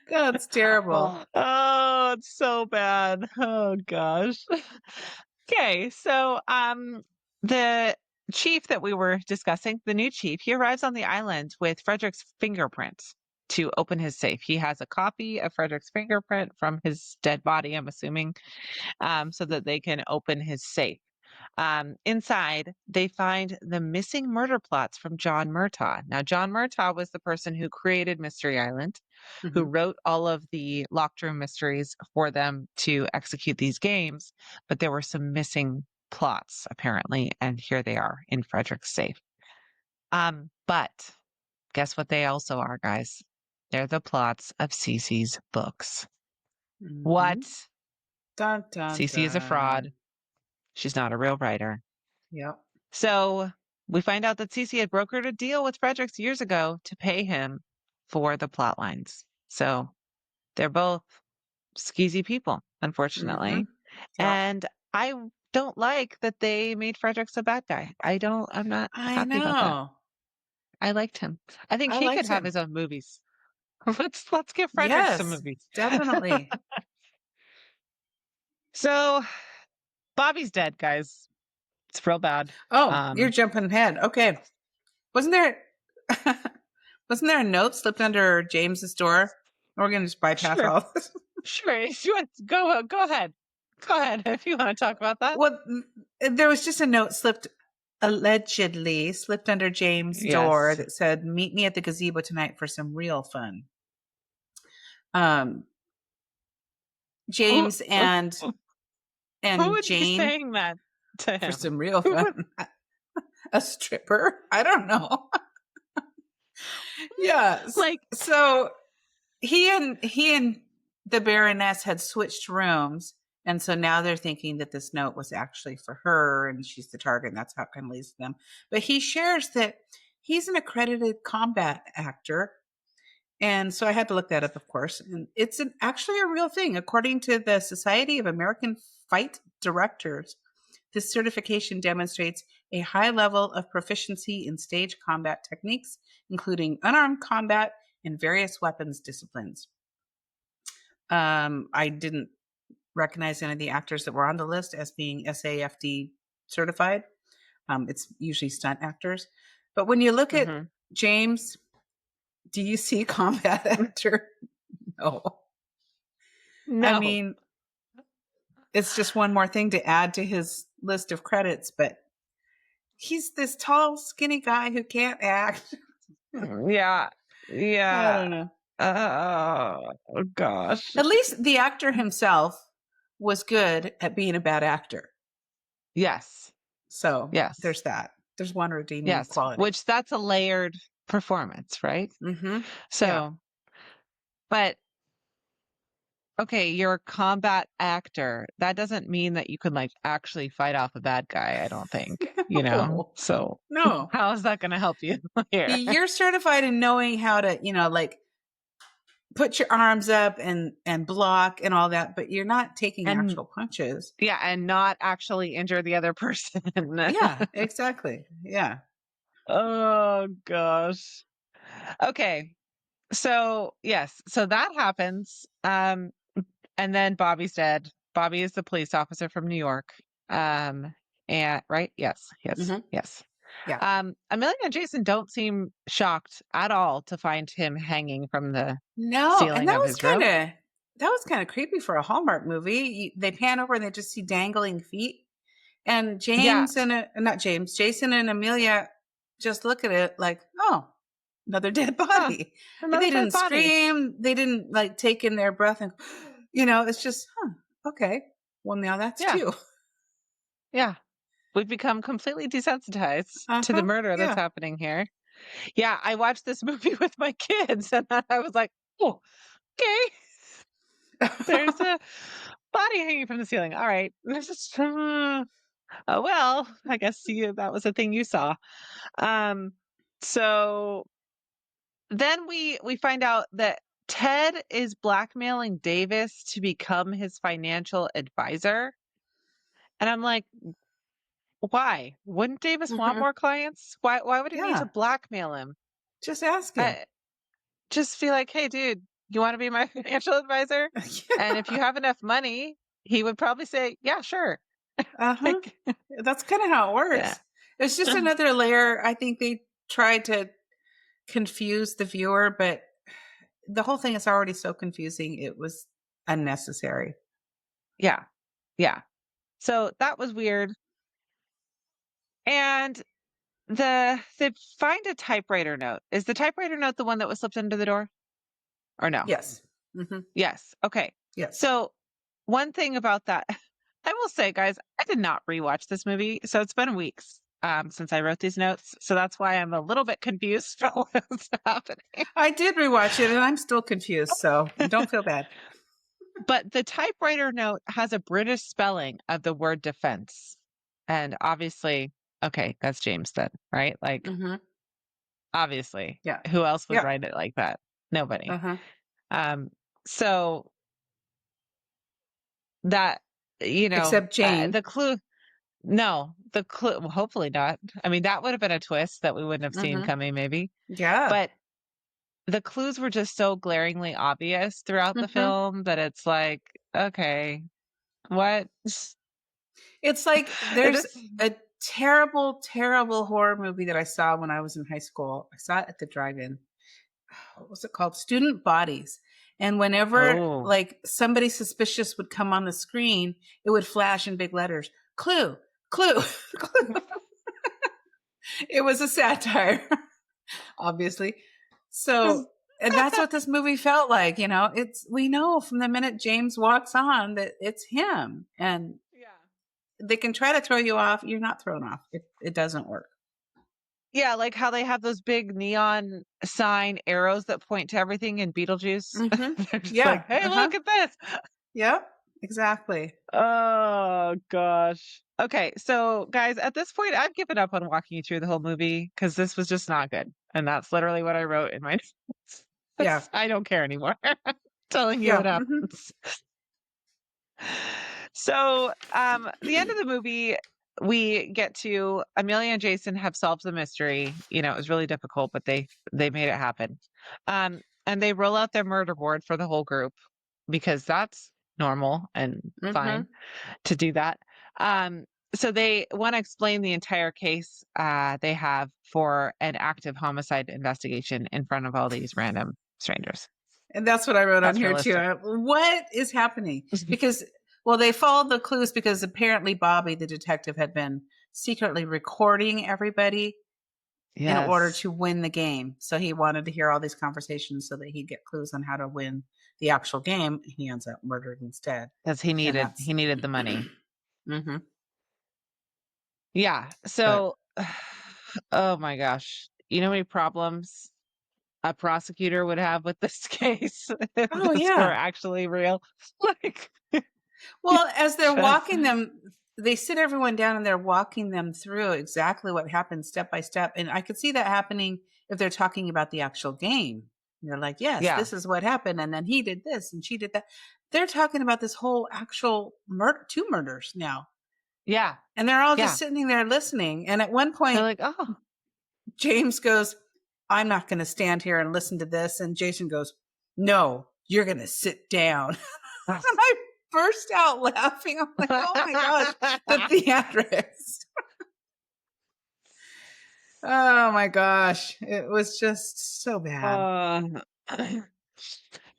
S2: that's terrible.
S1: Oh, it's so bad. Oh gosh. Okay, so the chief that we were discussing, the new chief, he arrives on the island with Frederick's fingerprint to open his safe. He has a copy of Frederick's fingerprint from his dead body, I'm assuming, so that they can open his safe. Inside, they find the missing murder plots from John Murtaugh. Now, John Murtaugh was the person who created Mystery Island, who
S2: Hmm.
S1: wrote all of the locked room mysteries for them to execute these games, but there were some missing plots apparently, and here they are in Frederick's safe. But guess what they also are, guys? They're the plots of Cece's books.
S2: Hmm.
S1: What?
S2: Dun dun
S1: Cece is a fraud.
S2: dun.
S1: She's not a real writer.
S2: Yep.
S1: So we find out that Cece had brokered a deal with Fredericks years ago to pay him for the plot lines. So they're both skeezy people,
S2: Hmm.
S1: unfortunately.
S2: Yep.
S1: And I don't like that they made Fredericks a bad guy. I'm not
S2: I
S1: happy about that.
S2: know.
S1: I liked him. I think
S2: I
S1: he could
S2: liked
S1: have
S2: him.
S1: his own movies. Let's give Frederick some
S2: Yes,
S1: movies.
S2: definitely.
S1: So Bobby's dead, guys. It's real bad.
S2: Oh, you're
S1: Um,
S2: jumping ahead. Okay. Wasn't there wasn't there a note slipped under James's door? We're gonna just bypass
S1: sure.
S2: all this.
S1: Sure, if you want go ahead. Go ahead if you want to talk about that.
S2: Well, there was just a note allegedly slipped under James' door
S1: Yes.
S2: that said, "Meet me at the gazebo tonight for some real fun." Um,
S1: Who
S2: James
S1: who
S2: and
S1: would be
S2: Jane
S1: saying that to
S2: for
S1: him?
S2: some real
S1: Who would
S2: fun. A stripper? I don't know. Yes.
S1: like
S2: So he and the Baroness had switched rooms, and so now they're thinking that this note was actually for her, and she's the target, and that's how it kind of leads to them. But he shares that he's an accredited combat actor, and so I had to look that up, of course, and it's actually a real thing, according to the Society of American Fight Directors. This certification demonstrates a high level of proficiency in stage combat techniques, including unarmed combat and various weapons disciplines. I didn't recognize any of the actors that were on the list as being SAFD certified. It's usually stunt actors. But when you look at
S1: Mhm.
S2: James, do you see combat actor? No. I
S1: No.
S2: mean, it's just one more thing to add to his list of credits, but he's this tall, skinny guy who can't act.
S1: Yeah.
S2: I
S1: Yeah.
S2: don't know.
S1: Oh gosh.
S2: At least the actor himself was good at being a bad actor.
S1: Yes.
S2: So
S1: Yes.
S2: there's that. There's one redeeming
S1: Yes.
S2: quality.
S1: Which that's a layered performance, right?
S2: Mm-hmm. Yeah.
S1: So, but okay, you're a combat actor. That doesn't mean that you can like actually fight off a bad guy, I don't think,
S2: No.
S1: So
S2: No.
S1: how is that going to help you here?
S2: You're certified in knowing how to, like put your arms up and block and all that, but you're not taking
S1: And
S2: actual punches.
S1: yeah, and not actually injure the other person.
S2: Yeah, exactly. Yeah.
S1: Oh gosh. Okay. So, yes. So that happens. And then Bobby's dead. Bobby is the police officer from New York. And right? Yes. Yes.
S2: Mm-hmm.
S1: Yes.
S2: Yeah.
S1: Amelia and Jason don't seem shocked at all to find him hanging from the
S2: No, and
S1: ceiling of his room.
S2: that was kind of creepy for a Hallmark movie. They pan over and they just see dangling feet. And
S1: Yeah.
S2: Jason and Amelia just look at it like, oh, another dead
S1: Huh,
S2: body. They
S1: another dead
S2: didn't
S1: body.
S2: scream. They didn't like take in their breath and, it's just, okay. Well, now that's
S1: Yeah.
S2: two.
S1: Yeah. We've become completely desensitized to the
S2: Uh-huh.
S1: murder that's
S2: Yeah.
S1: happening here. Yeah, I watched this movie with my kids, and then I was like, "Oh, okay, there's a body hanging from the ceiling. All right." Oh, well, I guess that was a thing you saw. Um, so then we find out that Ted is blackmailing Davis to become his financial advisor. And I'm like, why? Wouldn't Davis want
S2: Mhm.
S1: more clients? Why would he need to
S2: Yeah.
S1: blackmail him?
S2: Just ask him.
S1: I just be like, hey, dude, you want to be my financial advisor? And if you
S2: Yeah.
S1: have enough money, he would probably say, yeah, sure.
S2: Uh-huh.
S1: Like,
S2: That's kinda how it
S1: yeah.
S2: works. It's just another layer. I think they tried to confuse the viewer, but the whole thing is already so confusing, it was unnecessary.
S1: Yeah. Yeah. So that was weird. And they find a typewriter note. Is the typewriter note the one that was slipped under the door? Or no?
S2: Yes. Mhm.
S1: Yes. Okay.
S2: Yes.
S1: So one thing about that, I will say, guys, I did not rewatch this movie. So it's been weeks since I wrote these notes. So that's why I'm a little bit confused about what's happening.
S2: I did rewatch it, and I'm still confused, so don't feel bad.
S1: But the typewriter note has a British spelling of the word defense. And obviously, okay, that's James then, right? Like,
S2: Mhm.
S1: obviously,
S2: Yeah.
S1: who else would
S2: Yeah.
S1: write it like that? Nobody.
S2: Uh-huh.
S1: Um, so that,
S2: Except Jane.
S1: the clue, no, the clue, well, hopefully not. I mean, that would have been a twist that we wouldn't have seen
S2: Mhm.
S1: coming, maybe.
S2: Yeah.
S1: But the clues were just so glaringly obvious throughout the
S2: Mhm.
S1: film that it's like, okay, what?
S2: It's like there's
S1: This,
S2: a terrible, terrible horror movie that I saw when I was in high school. I saw it at the drive-in. What was it called? Student Bodies. And whenever
S1: oh,
S2: like somebody suspicious would come on the screen, it would flash in big letters. Clue, clue, clue. It was a satire, obviously. So, and that's what this movie felt like, you know. It's we know from the minute James walks on that it's him, and
S1: yeah.
S2: they can try to throw you off. You're not thrown off. It doesn't work.
S1: Yeah, like how they have those big neon sign arrows that point to everything in Beetlejuice.
S2: Mm-hmm.
S1: They're just like,
S2: Yeah.
S1: hey,
S2: Uh-huh.
S1: look at this.
S2: Yep. Exactly.
S1: Oh gosh. Okay, so guys, at this point, I've given up on walking you through the whole movie because this was just not good, and that's literally what I wrote in my notes.
S2: Yeah.
S1: I don't care anymore. Telling you
S2: Yeah.
S1: what
S2: Mm-hmm.
S1: happens. So, the end of the movie, we get to Amelia and Jason have solved the mystery. It was really difficult, but they made it happen. And they roll out their murder board for the whole group because that's normal and
S2: Mm-hmm.
S1: fine to do that. Um, so they want to explain the entire case they have for an active homicide investigation in front of all these random strangers.
S2: And that's what I wrote on
S1: That's
S2: here too.
S1: realistic.
S2: What is happening? Because, well, they followed the clues because apparently Bobby, the detective, had been secretly recording everybody in order
S1: Yes,
S2: to win the game. So he wanted to hear all these conversations so that he'd get clues on how to win the actual game. He ends up murdered instead.
S1: because he
S2: And
S1: needed
S2: that's,
S1: he needed the money.
S2: hmm
S1: Yeah.
S2: but,
S1: So, oh my gosh. You know how many problems a prosecutor would have with this case if
S2: oh,
S1: this were
S2: yeah.
S1: actually real? Like,
S2: Well, as they're
S1: just,
S2: walking them, they sit everyone down and they're walking them through exactly what happened step by step. And I could see that happening if they're talking about the actual game. And they're like, yes,
S1: yeah,
S2: this is what happened. And then he did this and she did that. They're talking about this whole actual murder, two murders now.
S1: yeah,
S2: And they're all just
S1: yeah.
S2: sitting there listening. And at one
S1: They're
S2: point,
S1: like, oh,
S2: James goes, I'm not going to stand here and listen to this. And Jason goes, no, you're going to sit down. And I burst out laughing. I'm like, oh my gosh, the theatrics. Oh my gosh. It was just so bad.
S1: uh,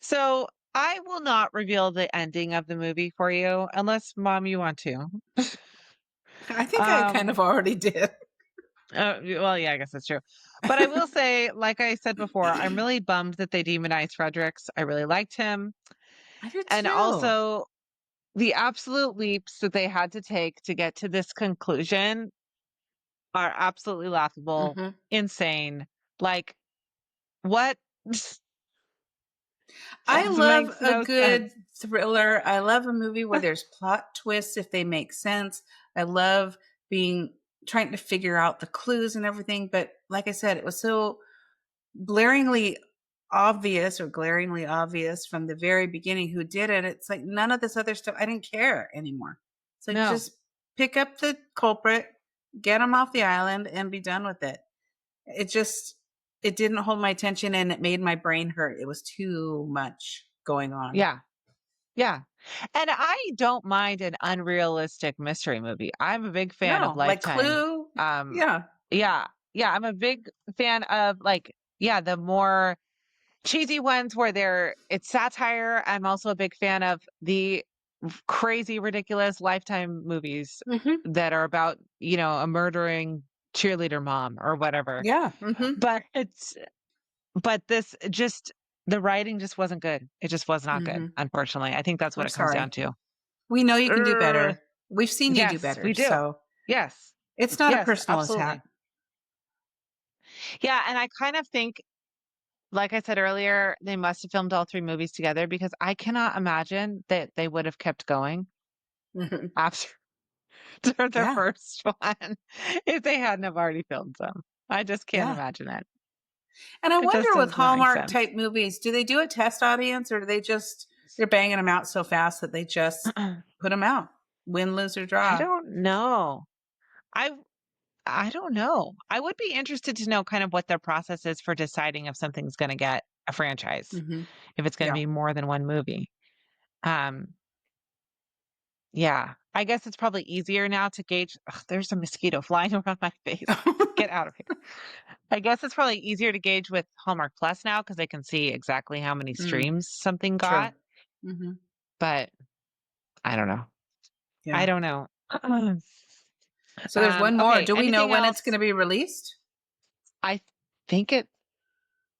S1: so I will not reveal the ending of the movie for you unless, Mom, you want to.
S2: I think I kind
S1: Um,
S2: of already did.
S1: well, yeah, I guess that's true. But I will say, like I said before, I'm really bummed that they demonized Fredericks. I really liked him.
S2: I did
S1: And
S2: too.
S1: also, the absolute leaps that they had to take to get to this conclusion are absolutely laughable,
S2: Mhm.
S1: insane. Like, what?
S2: I
S1: Just
S2: love
S1: makes
S2: a
S1: no
S2: good
S1: sense.
S2: thriller. I love a movie where there's plot twists if they make sense. I love being trying to figure out the clues and everything, but like I said, it was so blaringly glaringly obvious from the very beginning who did it. It's like none of this other stuff. I didn't care anymore. It's like
S1: No.
S2: just pick up the culprit, get him off the island, and be done with it. It just it didn't hold my attention and it made my brain hurt. It was too much going on.
S1: Yeah. Yeah. And I don't mind an unrealistic mystery movie. I'm a big fan of
S2: No, like
S1: Lifetime.
S2: Clue.
S1: Um,
S2: Yeah.
S1: yeah. Yeah, I'm a big fan of like, yeah, the more cheesy ones where it's satire. I'm also a big fan of the crazy, ridiculous Lifetime movies
S2: Hmm.
S1: that are about, a murdering cheerleader mom or whatever.
S2: Yeah. Hmm.
S1: But this just the writing just wasn't good. It just was not good,
S2: Hmm.
S1: unfortunately. I think that's what
S2: I'm
S1: it comes down
S2: sorry.
S1: to.
S2: We know you can do
S1: Ugh.
S2: better. We've seen you do
S1: Yes,
S2: better.
S1: we do.
S2: So
S1: Yes.
S2: it's not a
S1: Yes,
S2: personal attack.
S1: absolutely. Yeah, and I kind of think, like I said earlier, they must have filmed all three movies together because I cannot imagine that they would have kept going
S2: Hmm.
S1: after their
S2: Yeah.
S1: first one if they hadn't have already filmed them. I just can't
S2: Yeah.
S1: imagine it.
S2: And I
S1: It just
S2: wonder with
S1: does not make
S2: Hallmark
S1: sense.
S2: type movies, do they do a test audience or do they just, they're banging them out so fast that they just put them out? Win, lose, or
S1: I
S2: draw.
S1: don't know. I I don't know. I would be interested to know kind of what their process is for deciding if something's going to get a franchise,
S2: Hmm.
S1: if it's going to
S2: Yeah.
S1: be more than one movie. Um, yeah, I guess it's probably easier now to gauge. Ugh, there's a mosquito flying around my face. Get out of here. I guess it's probably easier to gauge with Hallmark Plus now because they can see exactly how many
S2: Mm,
S1: streams something
S2: true.
S1: got.
S2: Hmm.
S1: But I don't know. I
S2: Yeah.
S1: don't know.
S2: So there's one more.
S1: Okay.
S2: Do we know
S1: Anything
S2: when it's going
S1: else?
S2: to be released?
S1: I think it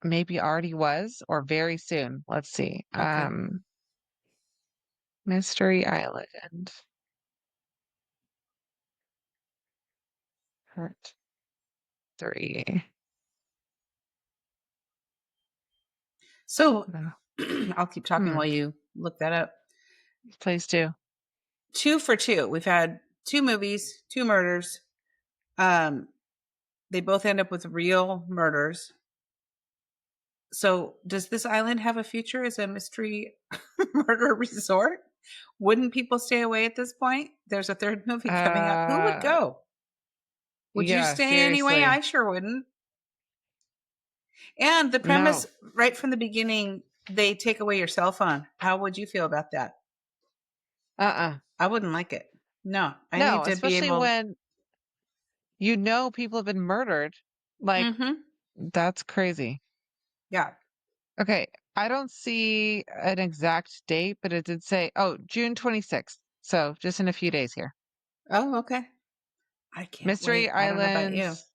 S1: maybe already was or very soon. Let's see.
S2: Okay.
S1: Mystery Island. Part 3.
S2: So
S1: No.
S2: I'll keep talking
S1: Hmm.
S2: while you look that up.
S1: Please do.
S2: 2 for 2. We've had 2 movies, 2 murders. Um, they both end up with real murders. So, does this island have a future as a mystery murder resort? Wouldn't people stay away at this point? There's a third movie coming up. Who would
S1: Uh
S2: go? Would you
S1: yeah,
S2: stay anyway?
S1: seriously.
S2: I sure wouldn't. And the premise
S1: No.
S2: right from the beginning, they take away your cell phone. How would you feel about that?
S1: Uh-uh.
S2: I wouldn't like it. No, I need
S1: No,
S2: to be
S1: especially
S2: able.
S1: when people have been murdered. Like,
S2: Mm-hmm.
S1: that's crazy.
S2: Yeah.
S1: Okay, I don't see an exact date, but it did say, oh, June 26th. So just in a few days here.
S2: Oh, okay. I can't
S1: Mystery
S2: wait. I don't know about you.
S1: Islands.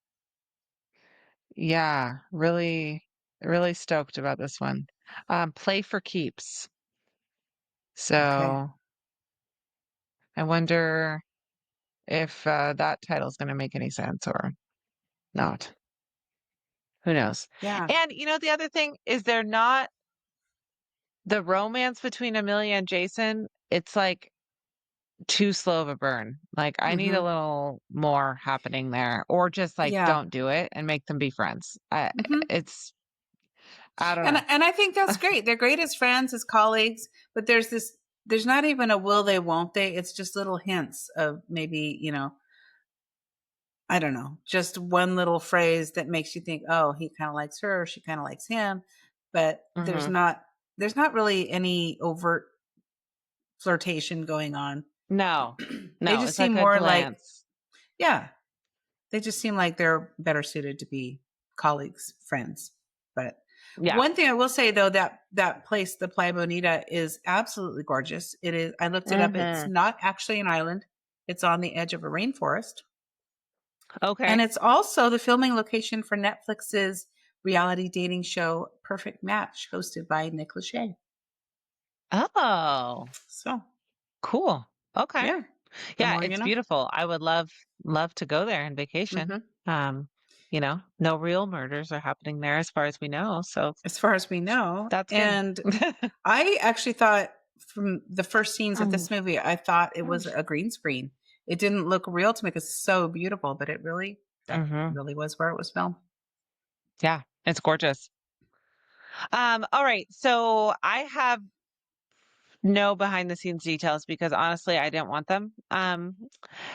S1: Yeah, really, really stoked about this one. Play for keeps.
S2: Okay.
S1: So I wonder if that title is going to make any sense or not. Who knows?
S2: Yeah.
S1: And the other thing is they're not the romance between Amelia and Jason. It's like too slow of a burn. Like I need a
S2: Mm-hmm.
S1: little more happening there, or just like
S2: Yeah.
S1: don't do it and make them be friends.
S2: Mm-hmm.
S1: It's I don't
S2: And
S1: know.
S2: I think that's great. They're great as friends, as colleagues, but there's not even a will they won't they. It's just little hints of maybe, I don't know, just one little phrase that makes you think, "Oh, he kind of likes her, or she kind of likes him." But there's
S1: Hmm.
S2: not really any overt flirtation going on.
S1: No,
S2: They
S1: no,
S2: just
S1: it's
S2: seem
S1: like a
S2: more like,
S1: glance.
S2: yeah, they just seem like they're better suited to be colleagues, friends. But
S1: Yeah.
S2: one thing I will say though, that place, the Playa Bonita, is absolutely gorgeous. It is. I looked it up. It's
S1: Hmm.
S2: not actually an island. It's on the edge of a rainforest, and
S1: Okay.
S2: it's also the filming location for Netflix's reality dating show Perfect Match, hosted by Nick Lachey.
S1: Oh,
S2: So
S1: Cool. Okay.
S2: Yeah, the
S1: Yeah,
S2: more you
S1: it's
S2: know.
S1: beautiful. I would love to go there and vacation.
S2: Mhm.
S1: Um, no real murders are happening there as far as we know, so
S2: As far as we know,
S1: that's good.
S2: and I actually thought from the first scenes of this movie, I thought it was a green screen. It didn't look real to me because it's so beautiful, but that
S1: Mhm.
S2: really was where it was filmed.
S1: Yeah, it's gorgeous. All right, so I have no behind the scenes details because honestly, I didn't want them.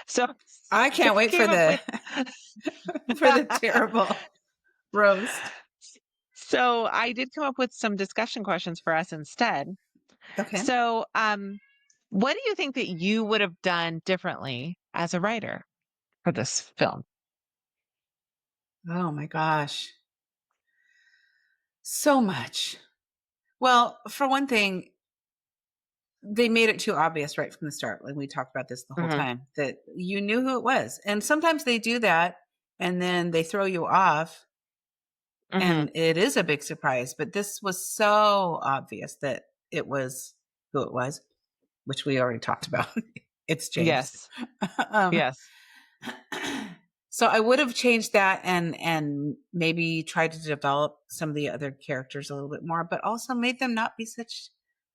S1: So
S2: I
S1: I
S2: can't wait for
S1: came up
S2: the
S1: with
S2: for the terrible roast.
S1: So I did come up with some discussion questions for us instead.
S2: Okay.
S1: So, what do you think that you would have done differently as a writer for this film?
S2: Oh my gosh. So much. Well, for one thing, they made it too obvious right from the start. Like we talked about this the whole
S1: Hmm.
S2: time that you knew who it was. And sometimes they do that and then they throw you off
S1: Hmm.
S2: and it is a big surprise. But this was so obvious that it was who it was, which we already talked about. It's James.
S1: Yes.
S2: um,
S1: Yes.
S2: so I would have changed that and maybe tried to develop some of the other characters a little bit more, but also made them not be such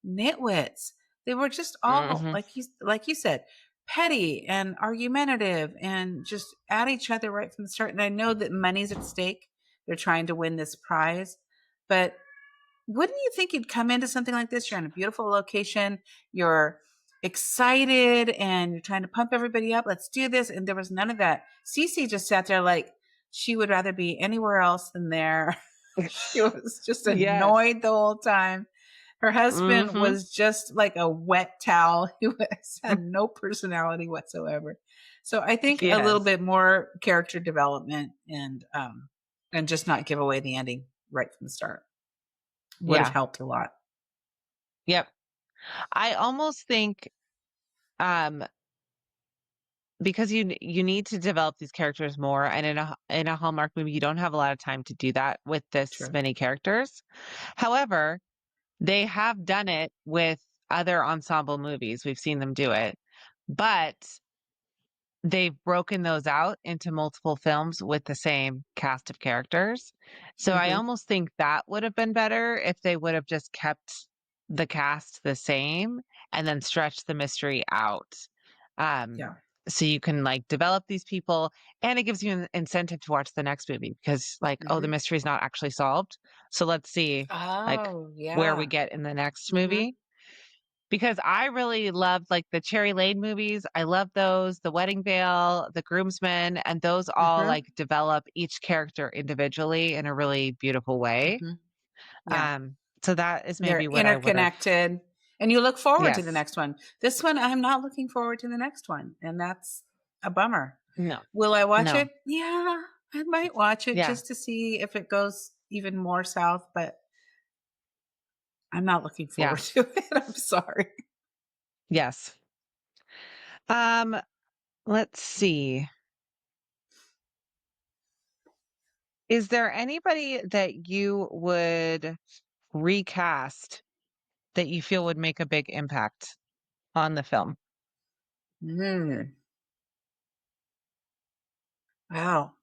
S2: nitwits. They were just all
S1: Hmm.
S2: like you said, petty and argumentative and just at each other right from the start. And I know that money's at stake. They're trying to win this prize, but wouldn't you think you'd come into something like this? You're in a beautiful location. You're excited and you're trying to pump everybody up. Let's do this. And there was none of that. Cece just sat there like she would rather be anywhere else than there. She was just
S1: Yes.
S2: annoyed the whole time. Her husband
S1: Hmm.
S2: was just like a wet towel who had no personality whatsoever. So I think a little
S1: Yes.
S2: bit more character development and just not give away the ending right from the start would have
S1: Yeah.
S2: helped a lot.
S1: Yep. I almost think, um, because you need to develop these characters more, and in a Hallmark movie, you don't have a lot of time to do that with this
S2: True.
S1: many characters. However, they have done it with other ensemble movies. We've seen them do it. But they've broken those out into multiple films with the same cast of characters. So I
S2: Mhm.
S1: almost think that would have been better if they would have just kept the cast the same and then stretched the mystery out. Um,
S2: Yeah.
S1: so you can like develop these people and it gives you an incentive to watch the next movie because like, oh, the
S2: Mhm.
S1: mystery is not actually solved. So let's see like
S2: Oh,
S1: where we
S2: yeah.
S1: get in the next
S2: Mhm.
S1: movie. Because I really loved, like, the Cherry Lane movies. I love those, The Wedding Veil, The Groomsmen, and those all,
S2: Mhm.
S1: like, develop each character individually in a really beautiful way.
S2: Mhm. Yeah.
S1: Um, so that is
S2: They're
S1: maybe what I would've.
S2: interconnected and you look forward to the
S1: Yes.
S2: next one. This one, I'm not looking forward to the next one, and that's a bummer.
S1: No.
S2: Will I watch
S1: No.
S2: it? Yeah, I might watch it
S1: Yeah.
S2: just to see if it goes even more south, but I'm not looking
S1: Yeah.
S2: forward to it. I'm sorry.
S1: Yes. Um, let's see. Is there anybody that you would recast that you feel would make a big impact on the film?
S2: Mm. Wow.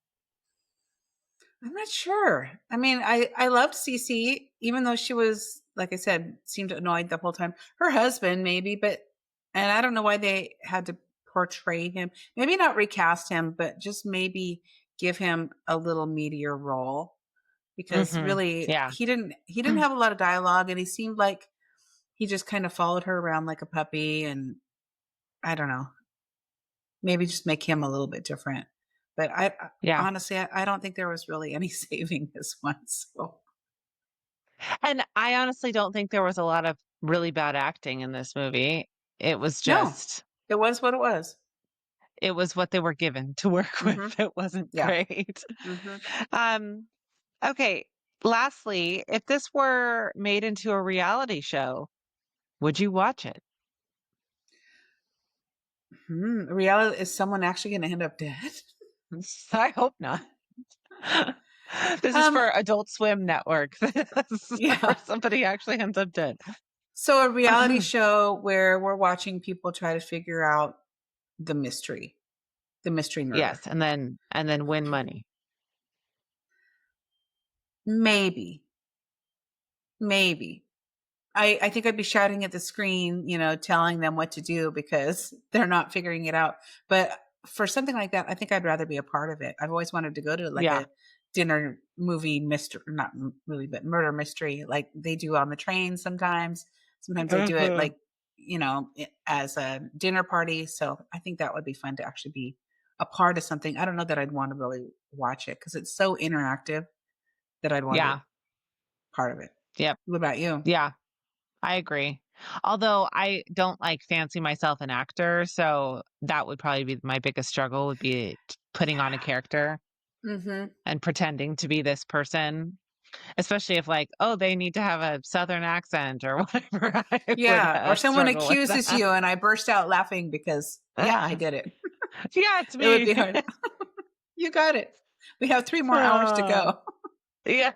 S2: I'm not sure. I mean, I loved Cece, even though she was, like I said, seemed annoyed the whole time. Her husband, maybe, but and I don't know why they had to portray him. Maybe not recast him, but just maybe give him a little meatier role because
S1: Mhm.
S2: really
S1: Yeah.
S2: he didn't have a lot of dialogue and he seemed like he just kind of followed her around like a puppy and I don't know. Maybe just make him a little bit different. But
S1: Yeah.
S2: honestly, I don't think there was really any saving this one. So
S1: And I honestly don't think there was a lot of really bad acting in this movie. It was
S2: no,
S1: just
S2: it was what it was.
S1: it was what they were given to work with.
S2: Hmm.
S1: It wasn't
S2: Yeah.
S1: great.
S2: Hmm.
S1: Um, okay. Lastly, if this were made into a reality show, would you watch it?
S2: Reality is someone actually going to end up dead?
S1: I hope not. This is
S2: Um,
S1: for Adult Swim Network. This is where
S2: yeah.
S1: somebody actually ends up dead.
S2: So a reality show where we're watching people try to figure out the mystery murder.
S1: Yes, and then win money.
S2: Maybe, maybe. I think I'd be shouting at the screen, telling them what to do because they're not figuring it out. But for something like that, I think I'd rather be a part of it. I've always wanted to go to like
S1: Yeah.
S2: a dinner movie mystery, not movie, but murder mystery, like they do on the train sometimes. Sometimes they do it
S1: Mhm.
S2: like, as a dinner party. So I think that would be fun to actually be a part of something. I don't know that I'd want to really watch it because it's so interactive that I'd want to be
S1: Yeah.
S2: part of it.
S1: Yep.
S2: What about you?
S1: Yeah. I agree. Although I don't like fancy myself an actor, so that would probably be my biggest struggle would be putting on a
S2: Yeah.
S1: character
S2: Hmm.
S1: and pretending to be this person, especially if like, oh, they need to have a southern accent or whatever. I would
S2: Yeah, or someone
S1: struggle with
S2: accuses
S1: that.
S2: you and I burst out laughing because, yeah, I did it.
S1: Yeah, it's
S2: It would
S1: me.
S2: be hard. You got it. We have 3 more hours to
S1: Oh,
S2: go.
S1: yeah.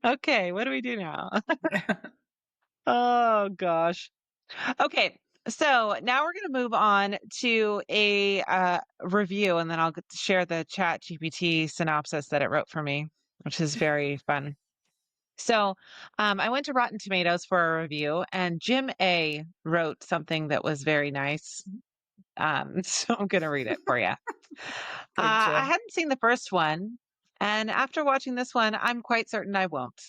S1: Okay, what do we do now? Oh gosh. Okay, so now we're going to move on to a review, and then I'll share the Chat GPT synopsis that it wrote for me, which is very fun. So I went to Rotten Tomatoes for a review, and Jim A wrote something that was very nice. So I'm going to read it for you.
S2: Good,
S1: I
S2: Jim.
S1: hadn't seen the first one, and after watching this one, I'm quite certain I won't.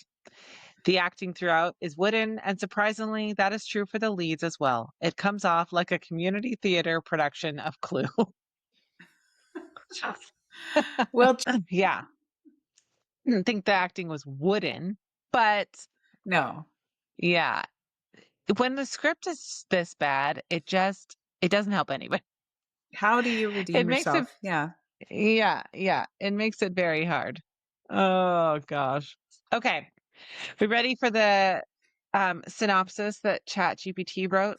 S1: The acting throughout is wooden, and surprisingly, that is true for the leads as well. It comes off like a community theater production of Clue.
S2: Well,
S1: Yeah, I didn't think the acting was wooden, but
S2: no.
S1: yeah, when the script is this bad, it doesn't help anybody.
S2: How do you
S1: It
S2: redeem
S1: makes it
S2: yourself? Yeah.
S1: yeah, it makes it very hard. Oh gosh. Okay, we ready for the synopsis that ChatGPT wrote?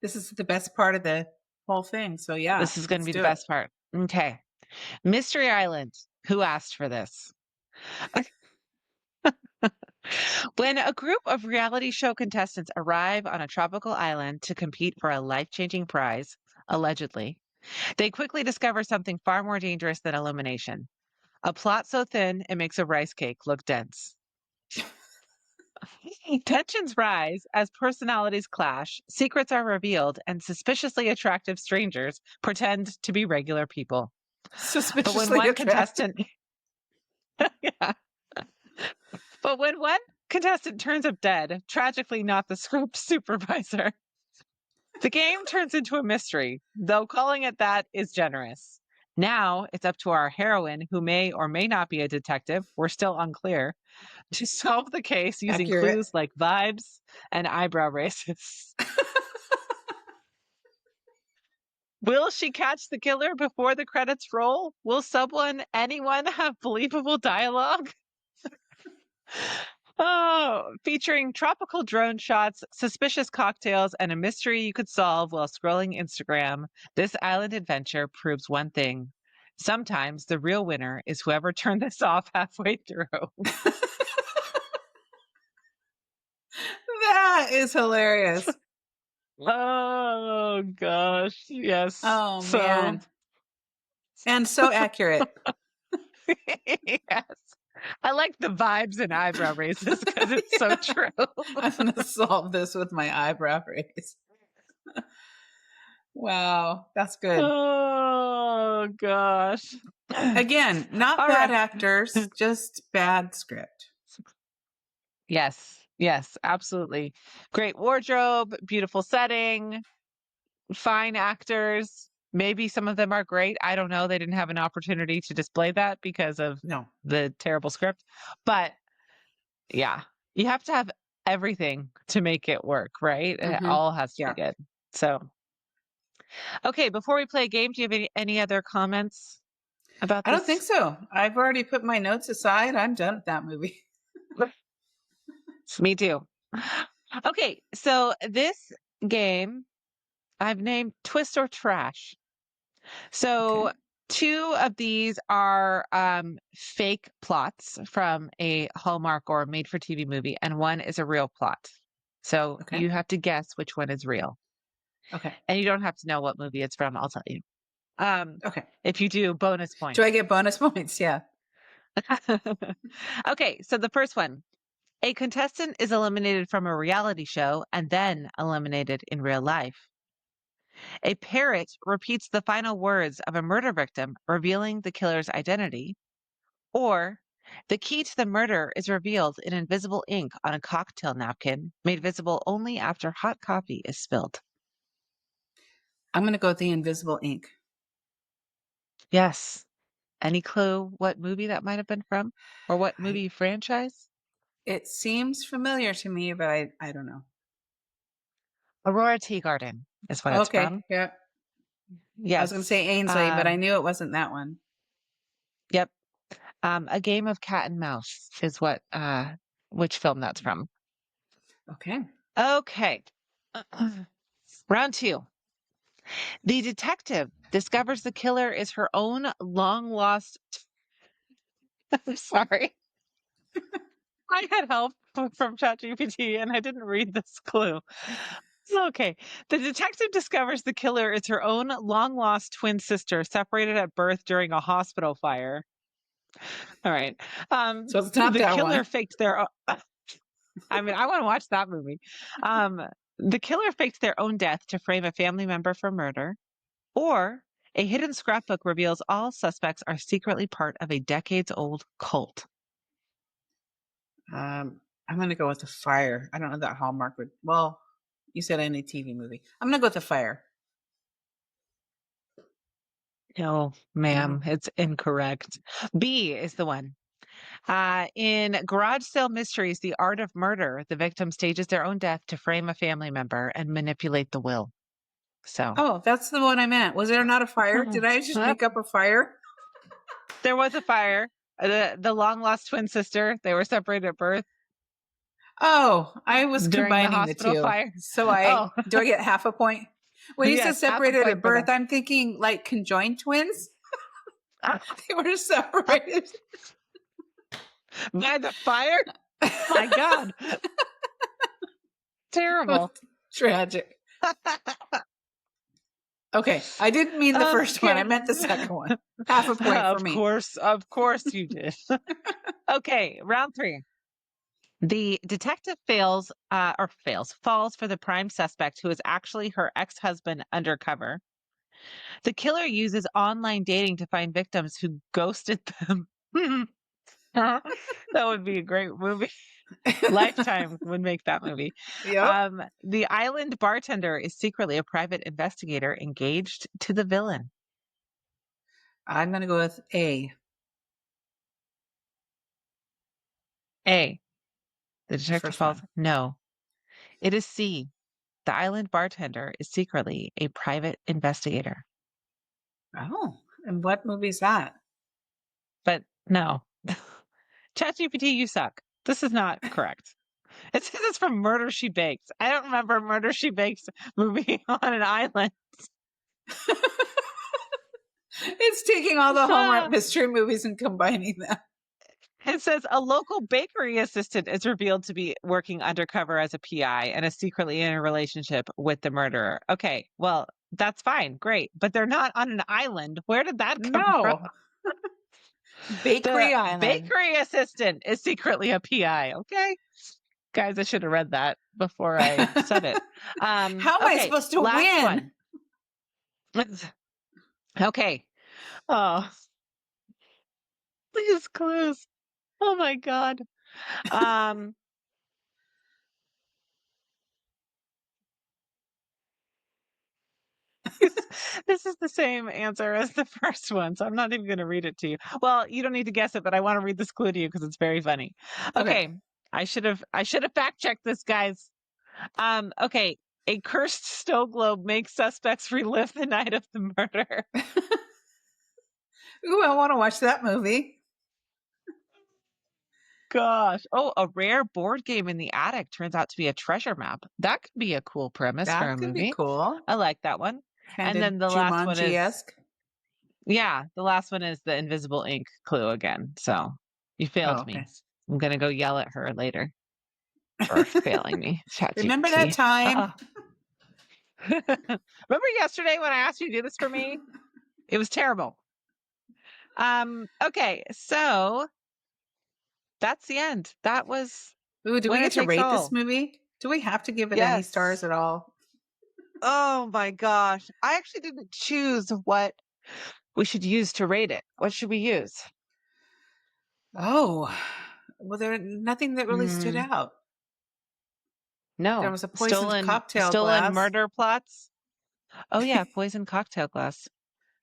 S2: This is the best part of the whole thing. So, yeah,
S1: This is going to
S2: let's
S1: be the
S2: do it.
S1: best part. Okay. Mystery Island. Who asked for this? When a group of reality show contestants arrive on a tropical island to compete for a life changing prize, allegedly, they quickly discover something far more dangerous than elimination. A plot so thin it makes a rice cake look dense. Tensions rise as personalities clash, secrets are revealed, and suspiciously attractive strangers pretend to be regular people. But when
S2: Suspiciously
S1: one
S2: attractive.
S1: contestant, yeah, but when one contestant turns up dead, tragically not the script supervisor, the game turns into a mystery, though calling it that is generous. Now it's up to our heroine, who may or may not be a detective, we're still unclear, to solve the case using
S2: Accurate.
S1: clues like vibes and eyebrow raises. Will she catch the killer before the credits roll? Will anyone have believable dialogue? Oh, featuring tropical drone shots, suspicious cocktails, and a mystery you could solve while scrolling Instagram, this island adventure proves one thing. Sometimes the real winner is whoever turned this off halfway through.
S2: That is hilarious.
S1: Oh gosh, yes.
S2: Oh,
S1: So,
S2: man. And so accurate.
S1: yes. I like the vibes and eyebrow raises because it's so true.
S2: I'm going to solve this with my eyebrow raise. Wow, that's good.
S1: Oh gosh.
S2: Again, not
S1: All
S2: bad
S1: right.
S2: actors, just bad script.
S1: Yes, yes, absolutely. Great wardrobe, beautiful setting, fine actors. Maybe some of them are great. I don't know. They didn't have an opportunity to display that because of
S2: No.
S1: the terrible script. But yeah, you have to have everything to make it work, right? It
S2: Hmm.
S1: all has to be
S2: Yeah.
S1: good. So, okay, before we play a game, do you have any other comments about
S2: I don't think
S1: this?
S2: so. I've already put my notes aside. I'm done with that movie.
S1: Me too. Okay, so this game I've named Twist or Trash.
S2: Okay.
S1: So two of these are fake plots from a Hallmark or made for TV movie, and one is a real plot. So
S2: Okay.
S1: you have to guess which one is real.
S2: Okay.
S1: And you don't have to know what movie it's from, I'll tell you. Um,
S2: Okay.
S1: if you do, bonus
S2: Do I
S1: points.
S2: get bonus points? Yeah.
S1: Okay, so the first one. A contestant is eliminated from a reality show and then eliminated in real life. A parrot repeats the final words of a murder victim, revealing the killer's identity. Or the key to the murder is revealed in invisible ink on a cocktail napkin, made visible only after hot coffee is spilled.
S2: I'm going to go with the invisible ink.
S1: Yes. Any clue what movie that might have been from? Or what
S2: I
S1: movie franchise?
S2: It seems familiar to me, but I don't know.
S1: Aurora Tea Garden is what it's
S2: Okay.
S1: from.
S2: Yeah. I was going to say
S1: Yes.
S2: Ainsley, but I knew it wasn't that one.
S1: Yep. A Game of Cat and Mouse is what which film that's from.
S2: Okay.
S1: Okay. Round two. The detective discovers the killer is her own long lost sorry. I had help from ChatGPT and I didn't read this clue. Okay. The detective discovers the killer is her own long lost twin sister separated at birth during a hospital fire. All right.
S2: So it's not
S1: The
S2: that
S1: killer
S2: one.
S1: faked their I mean, I want to watch that movie. Um, the killer faked their own death to frame a family member for murder, or a hidden scrapbook reveals all suspects are secretly part of a decades old cult.
S2: I'm going to go with the fire. I don't know that Hallmark would. Well, you said any TV movie. I'm going to go with the fire.
S1: No,
S2: No.
S1: ma'am, it's incorrect. B is the one. In Garage Sale Mysteries, The Art of Murder, the victim stages their own death to frame a family member and manipulate the will. So,
S2: Oh, that's the one I meant. Was there not a fire? Did I just
S1: Well,
S2: make up a fire?
S1: there was a fire. The long lost twin sister, they were separated at birth
S2: Oh, I was
S1: during the
S2: combining the
S1: hospital
S2: two.
S1: fire.
S2: So I
S1: Oh,
S2: do I get half a point? When you said
S1: yes, half a
S2: separated
S1: point
S2: at
S1: for
S2: birth,
S1: that.
S2: I'm thinking like conjoined twins. They were separated.
S1: By the fire? My God, terrible.
S2: Tragic. Okay, I didn't mean the first one. I
S1: Okay.
S2: meant the second one. Half a point for me.
S1: Of course you did. Okay, round three. The detective falls for the prime suspect who is actually her ex-husband undercover. The killer uses online dating to find victims who ghosted them. That would be a great movie. Lifetime would make that movie.
S2: Yep.
S1: The island bartender is secretly a private investigator engaged to the villain.
S2: I'm going to go with A,
S1: A. The
S2: the
S1: detective
S2: first
S1: falls.
S2: one.
S1: No, it is C. The island bartender is secretly a private investigator.
S2: Oh, and what movie is that?
S1: But no. ChatGPT, you suck. This is not correct. It says it's from Murder She Bakes. I don't remember Murder She Bakes movie on an island.
S2: It's taking all the Hallmark
S1: Ah.
S2: mystery movies and combining them.
S1: It says a local bakery assistant is revealed to be working undercover as a PI and is secretly in a relationship with the murderer. Okay, well, that's fine. Great. But they're not on an island. Where did that come from?
S2: No, Bakery
S1: The
S2: Island.
S1: bakery assistant is secretly a PI. Okay. Guys, I should have read that before I said it.
S2: How am I
S1: Okay,
S2: supposed to
S1: last
S2: win?
S1: one. Okay. Oh, these clues. Oh my God. Um, this is the same answer as the first one, so I'm not even going to read it to you. Well, you don't need to guess it, but I want to read this clue to you because it's very funny.
S2: Okay.
S1: Okay, I should have fact checked this, guys. Okay, a cursed snow globe makes suspects relive the night of the murder.
S2: Ooh, I want to watch that movie.
S1: Gosh. Oh, a rare board game in the attic turns out to be a treasure map. That could be a cool premise for
S2: That
S1: a
S2: could be
S1: movie.
S2: cool.
S1: I like that one.
S2: Kind
S1: And
S2: of
S1: then the last one is,
S2: Jumanji-esque.
S1: yeah, the last one is the invisible ink clue again. So you
S2: Oh,
S1: failed
S2: okay.
S1: me. I'm gonna go yell at her later. Earth failing me.
S2: Remember that
S1: ChatGPT.
S2: time?
S1: Remember yesterday when I asked you to do this for me? It was terrible. Okay, so that's the end. That was
S2: Ooh, do we
S1: winner
S2: get to
S1: takes
S2: rate this
S1: all.
S2: movie? Do we have to give it any stars
S1: Yes.
S2: at all?
S1: Oh my gosh. I actually didn't choose what we should use to rate it. What should we use?
S2: Oh, well, there nothing that really stood
S1: Hmm.
S2: out. There
S1: No.
S2: was a poisoned
S1: Stolen
S2: cocktail
S1: stolen
S2: glass,
S1: murder plots. Oh yeah, poison cocktail glass.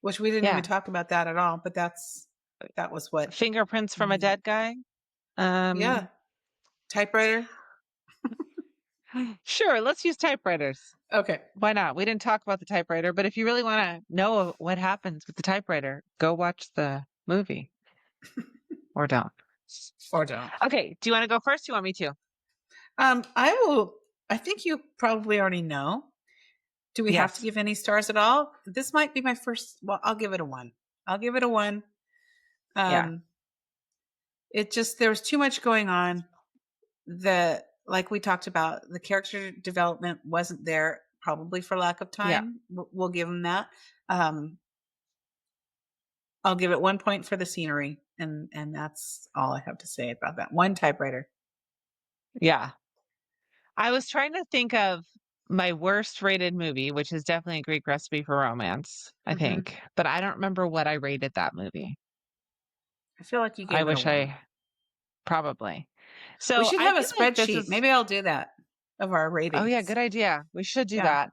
S2: which we didn't even
S1: Yeah.
S2: talk about that at all, but that was what.
S1: Fingerprints from a
S2: Mm,
S1: dead guy.
S2: yeah,
S1: Um
S2: typewriter.
S1: sure, let's use typewriters.
S2: Okay,
S1: Why not? We didn't talk about the typewriter, but if you really want to know what happens with the typewriter, go watch the movie or don't.
S2: or don't.
S1: Okay, do you want to go first? Do you want me to?
S2: I will. I think you probably already know. Do we have to
S1: Yes.
S2: give any stars at all? This might be my first. Well, I'll give it a one. I'll give it a one.
S1: Yeah.
S2: Um, it just there was too much going on. The like we talked about, the character development wasn't there, probably for lack of
S1: Yeah.
S2: time. We'll give them that. Um, I'll give it 1 point for the scenery, and that's all I have to say about that. One typewriter.
S1: Yeah. I was trying to think of my worst rated movie, which is definitely a Greek Recipe for Romance, I
S2: Hmm.
S1: think, but I don't remember what I rated that movie.
S2: I feel like you
S1: I
S2: gave it a
S1: wish
S2: one.
S1: I probably.
S2: We
S1: So
S2: should
S1: I
S2: have a
S1: feel like this
S2: spreadsheet.
S1: is,
S2: Maybe I'll do that of our
S1: oh yeah,
S2: ratings.
S1: good idea. We should do
S2: Yeah,
S1: that.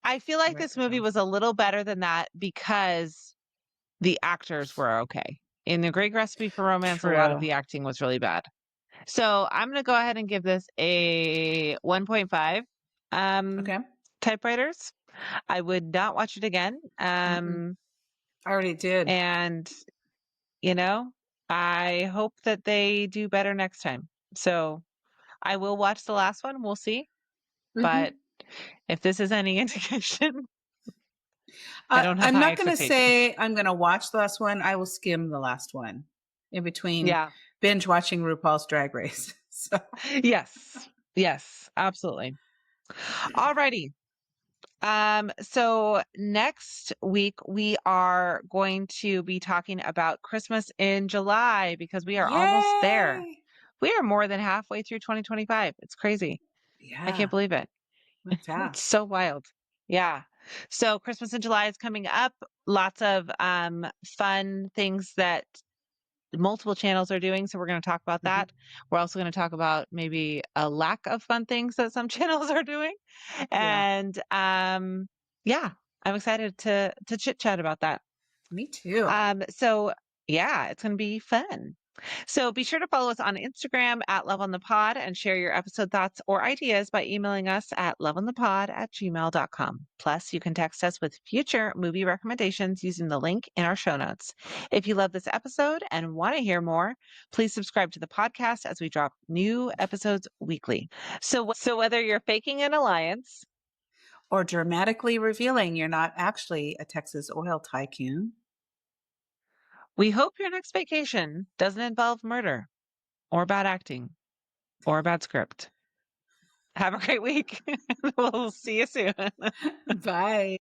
S1: I feel like
S2: write
S1: this
S2: that
S1: movie
S2: down.
S1: was a little better than that because the actors were okay. In The Great Recipe for Romance, a lot of
S2: True.
S1: the acting was really bad. So I'm going to go ahead and give this a 1.5 um,
S2: Okay.
S1: typewriters. I would not watch it again.
S2: Mm-mm. I already did.
S1: And, you know, I hope that they do better next time. So I will watch the last one. We'll see. But
S2: Hmm.
S1: if this is any indication, I don't have
S2: I'm
S1: high
S2: not going to
S1: expectations.
S2: say I'm going to watch the last one. I will skim the last one in between
S1: Yeah.
S2: binge watching RuPaul's Drag Race. So,
S1: Yes. Yes. Absolutely. Alrighty. So next week we are going to be talking about Christmas in July because we are almost there.
S2: yay!
S1: We are more than halfway through 2025. It's crazy. I can't
S2: Yeah,
S1: believe it.
S2: went
S1: It's
S2: fast.
S1: so wild. Yeah. So Christmas in July is coming up. Lots of fun things that multiple channels are doing. So we're going to talk about
S2: Hmm.
S1: that. We're also going to talk about maybe a lack of fun things that some channels are doing.
S2: Yeah,
S1: And yeah, I'm excited to chit chat about that.
S2: me too.
S1: So yeah, it's going to be fun. So be sure to follow us on Instagram at Love on the Pod and share your episode thoughts or ideas by emailing us at loveonthepod@gmail.com. Plus, you can text us with future movie recommendations using the link in our show notes. If you love this episode and want to hear more, please subscribe to the podcast as we drop new episodes weekly. So whether you're faking an alliance,
S2: Or dramatically revealing you're not actually a Texas oil tycoon.
S1: we hope your next vacation doesn't involve murder or bad acting or a bad script. Have a great week. We'll see you soon.
S2: Bye.